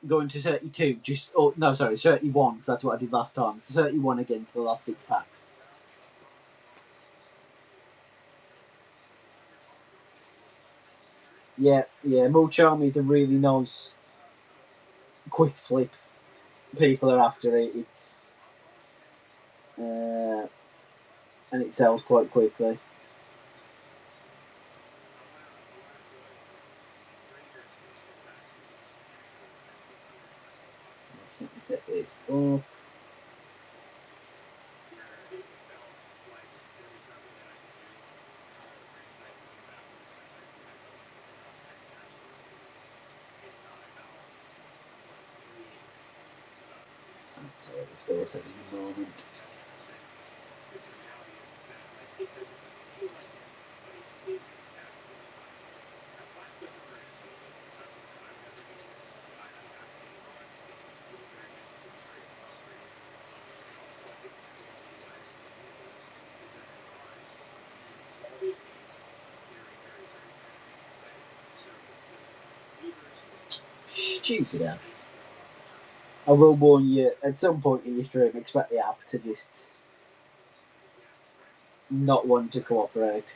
to 32, just oh no, sorry, 31 because that's what I did last time. So 31 again for the last 6 packs. Yeah, Mulcharmy is a really nice quick flip. People are after it. It's and it sells quite quickly. Let me set this up. Sorry, it's still taking a moment. Stupid app. I will warn you, at some point in your stream, expect the app to just not want to cooperate.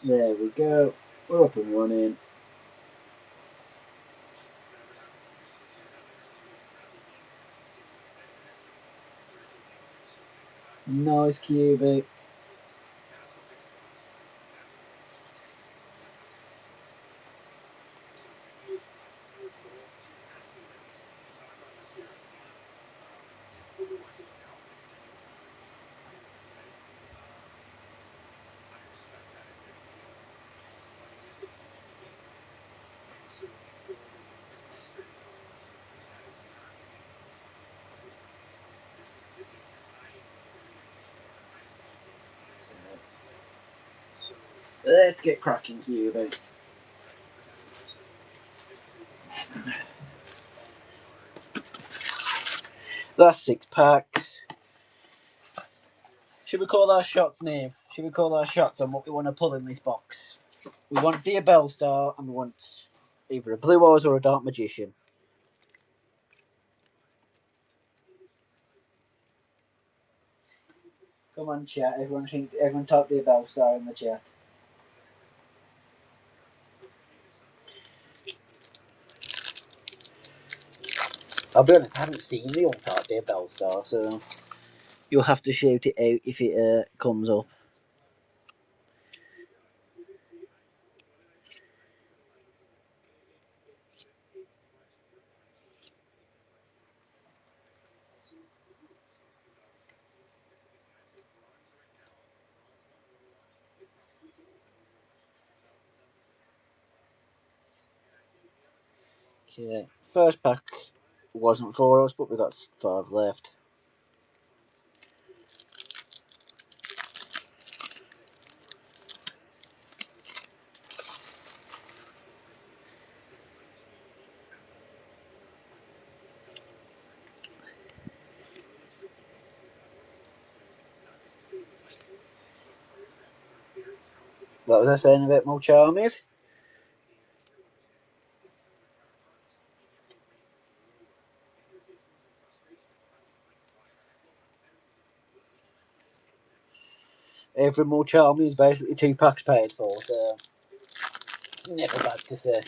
There we go. We're up and running. Nice cubic. Let's get cracking, cubic. That's 6 packs. Should we call our shots name? Should we call our shots on what we want to pull in this box? We want Dear Bellstar and we want either a Blue Eyes or a Dark Magician. Come on, chat. Everyone type Dear Bellstar in the chat. I'll be honest, I haven't seen the alt-art Dear Bellstar, so you'll have to shout it out if it comes up. Okay, first pack wasn't for us, but we got 5 left. What was I saying about Mulcharmies? Every Mulcharmy is basically 2 packs paid for, so never bad to say.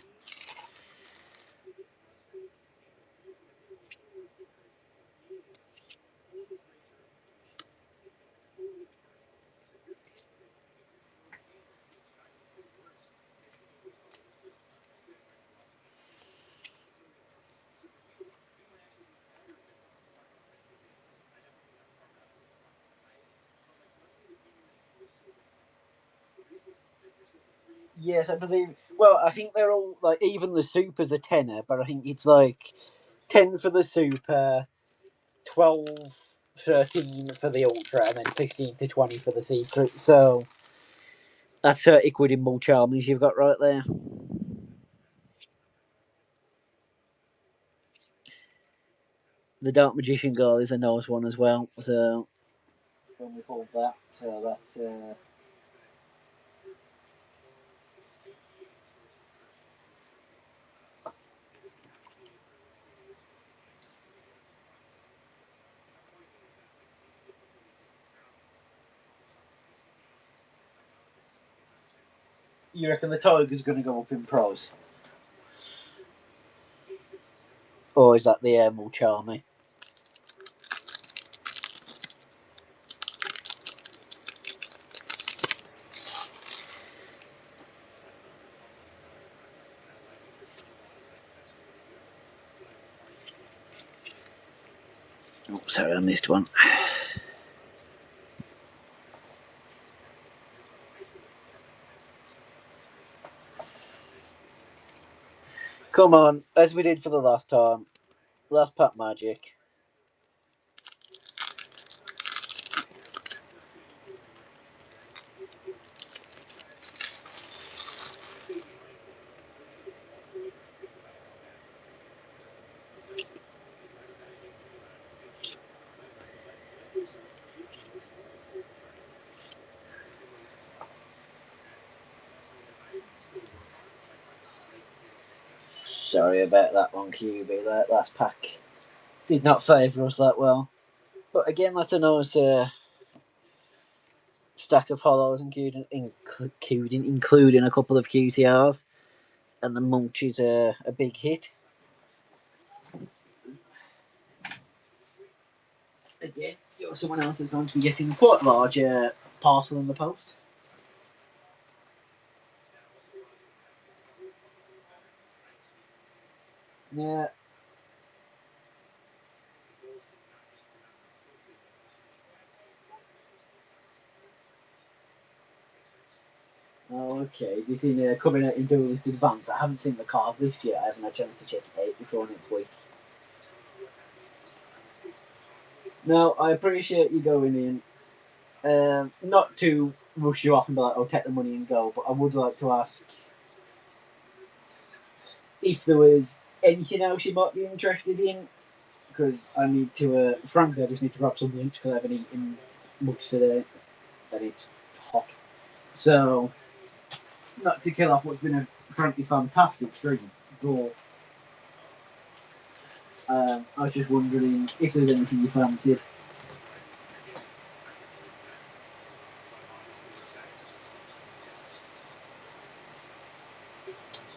Yes, I believe. Well, I think they're all like even the super's a tenner, but I think it's like 10 for the super, 12, 13 for the ultra, and then 15 to 20 for the secret. So that's 30 quid in mulch almonds you've got right there. The Dark Magician Girl is a nice one as well. So when we pulled that, so that's. You reckon the Tiger's going to go up in pros? Or is that the mulch army? Oh, sorry, I missed one. Come on, as we did for the last time. Last pack magic. Sorry about that one, QB. That last pack did not favour us that well. But again, that's a nice stack of hollows, including a couple of QTRs. And the mulch is a big hit. Again, someone else is going to be getting quite a large parcel in the post. Yeah. Oh, okay. Is this in coming out in Duelist Advance? I haven't seen the card list yet. I haven't had a chance to check it out before next week. No, I appreciate you going in. Not to rush you off and be like, "Oh, take the money and go," but I would like to ask if there was anything else you might be interested in, because I need to. Frankly, I just need to grab some lunch because I haven't eaten much today, and it's hot. So, not to kill off what's been a frankly fantastic stream, but I was just wondering if there's anything you fancied.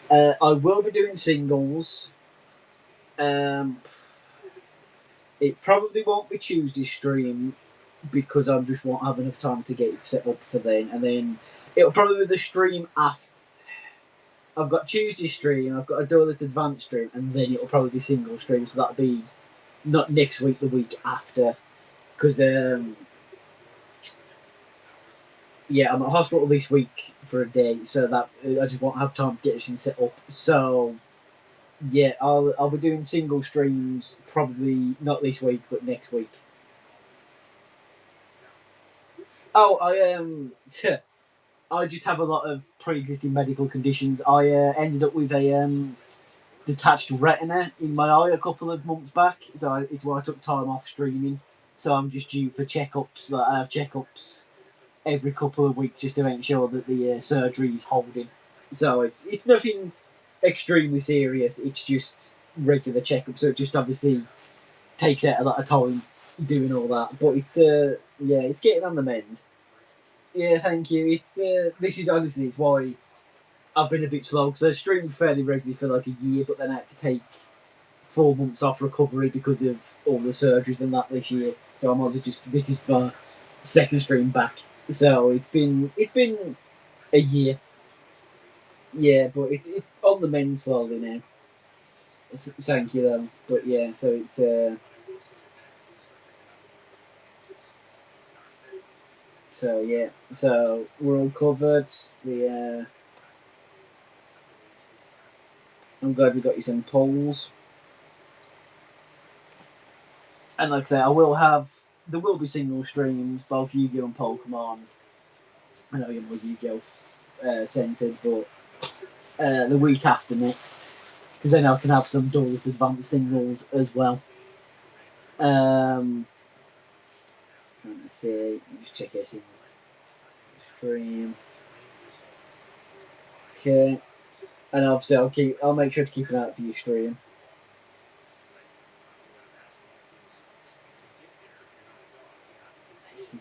I will be doing singles. Um, it probably won't be Tuesday stream because I just won't have enough time to get it set up for then. And then it'll probably be the stream after. I've got Tuesday stream, I've got a Duelist Advanced stream, and then it'll probably be single stream. So that'll be not next week, the week after. Because, yeah, I'm at hospital this week for a day, so that I just won't have time to get everything set up. So, yeah, I'll be doing single streams probably not this week, but next week. Oh, I just have a lot of pre-existing medical conditions. I ended up with a detached retina in my eye a couple of months back, so it's why I took time off streaming. So I'm just due for checkups. I have checkups every couple of weeks just to make sure that the surgery is holding. So it's nothing extremely serious. It's just regular checkups. So it just obviously takes out a lot of time doing all that. But it's yeah, it's getting on the mend. Yeah, thank you. It's this is honestly it's why I've been a bit slow because I streamed fairly regularly for like a year, but then I had to take 4 months off recovery because of all the surgeries and that this year. So I'm only just this is my second stream back. So it's been a year. Yeah, but it's on the mend slowly now. Thank you though. But yeah, so So yeah, so we're all covered. I'm glad we got you some polls. And like I say, there will be single streams, both Yu-Gi-Oh and Pokemon. I know you're more Yu-Gi-Oh centered, but the week after next, because then I can have some Duelist Advanced singles as well. Let's see, just check it in stream. Okay, and obviously I'll make sure to keep an eye out for your stream.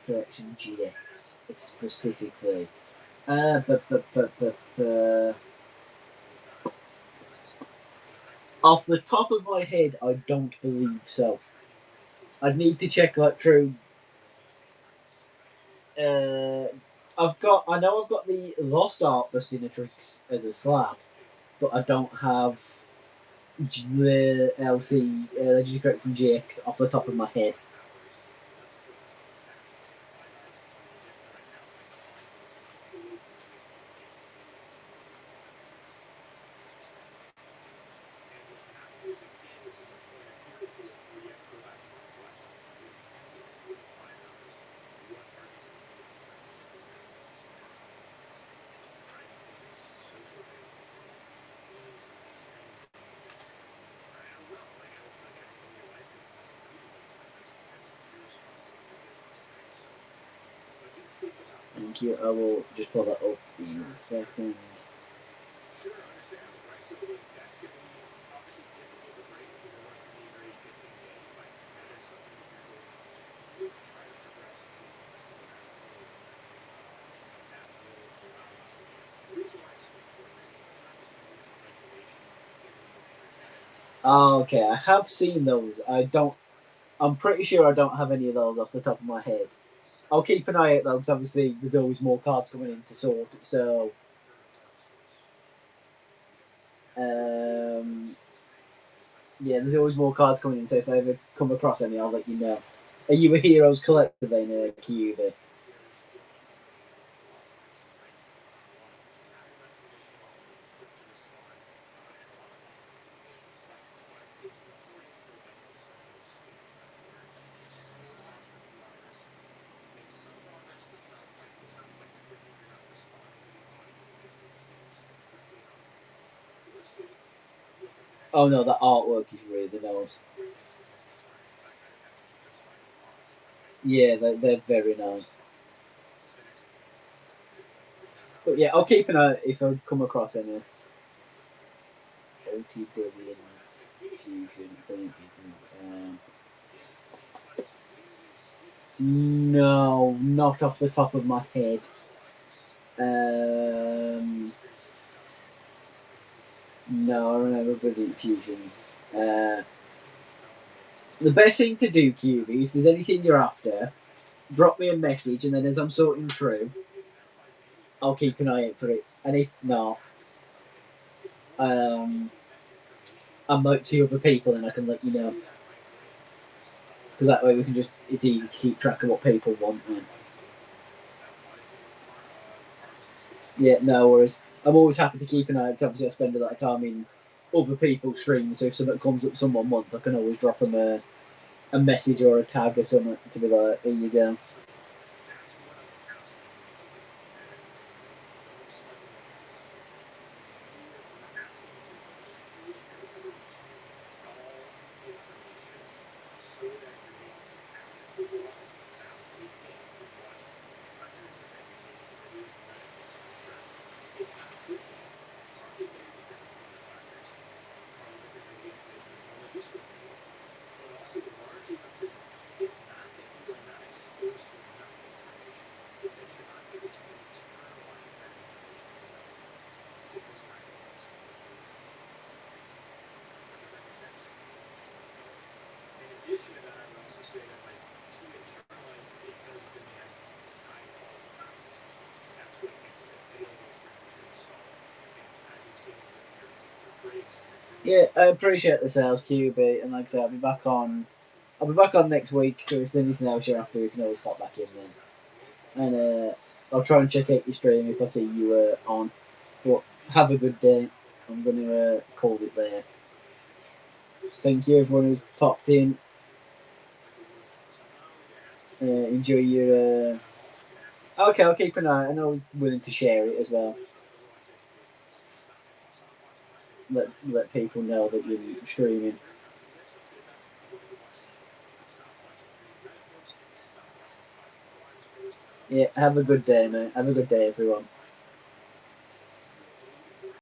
Correction GX specifically. Off the top of my head, I don't believe so. I'd need to check like through. I know I've got the Lost Art Bustinatrix as a slab, but I don't have the LC Legendary Correction GX off the top of my head. Thank you. I will just pull that up in a second. Oh, okay, I have seen those. I'm pretty sure I don't have any of those off the top of my head. I'll keep an eye out though, because obviously there's always more cards coming in to sort. So, yeah, there's always more cards coming in. So if I ever come across any, I'll let you know. Are you a Heroes collector then, Kyubi? Oh no, the artwork is really nice. Yeah, they're very nice. But yeah, I'll keep an eye if I come across any. OTW Fusion. No, not off the top of my head. No, I remember Brilliant Fusion. The best thing to do, QB, if there's anything you're after, drop me a message, and then as I'm sorting through, I'll keep an eye out for it. And if not, I might see other people, and I can let you know. Because that way we can it's easy to keep track of what people want. Man. Yeah, no worries. I'm always happy to keep an eye out, because obviously I spend a lot of time in other people's streams, so if something comes up someone wants, I can always drop them a message or a tag or something to be like, here you go. Yeah, I appreciate the sales, QB, and like I said, I'll be back on next week. So if there's anything else you're after, you can always pop back in then. and I'll try and check out your stream if I see you on. But have a good day. I'm going to call it there. Thank you everyone who's popped in. Enjoy your. Okay, I'll keep an eye. I know I'm willing to share it as well. Let people know that you're streaming. Yeah, have a good day, mate. Have a good day, everyone.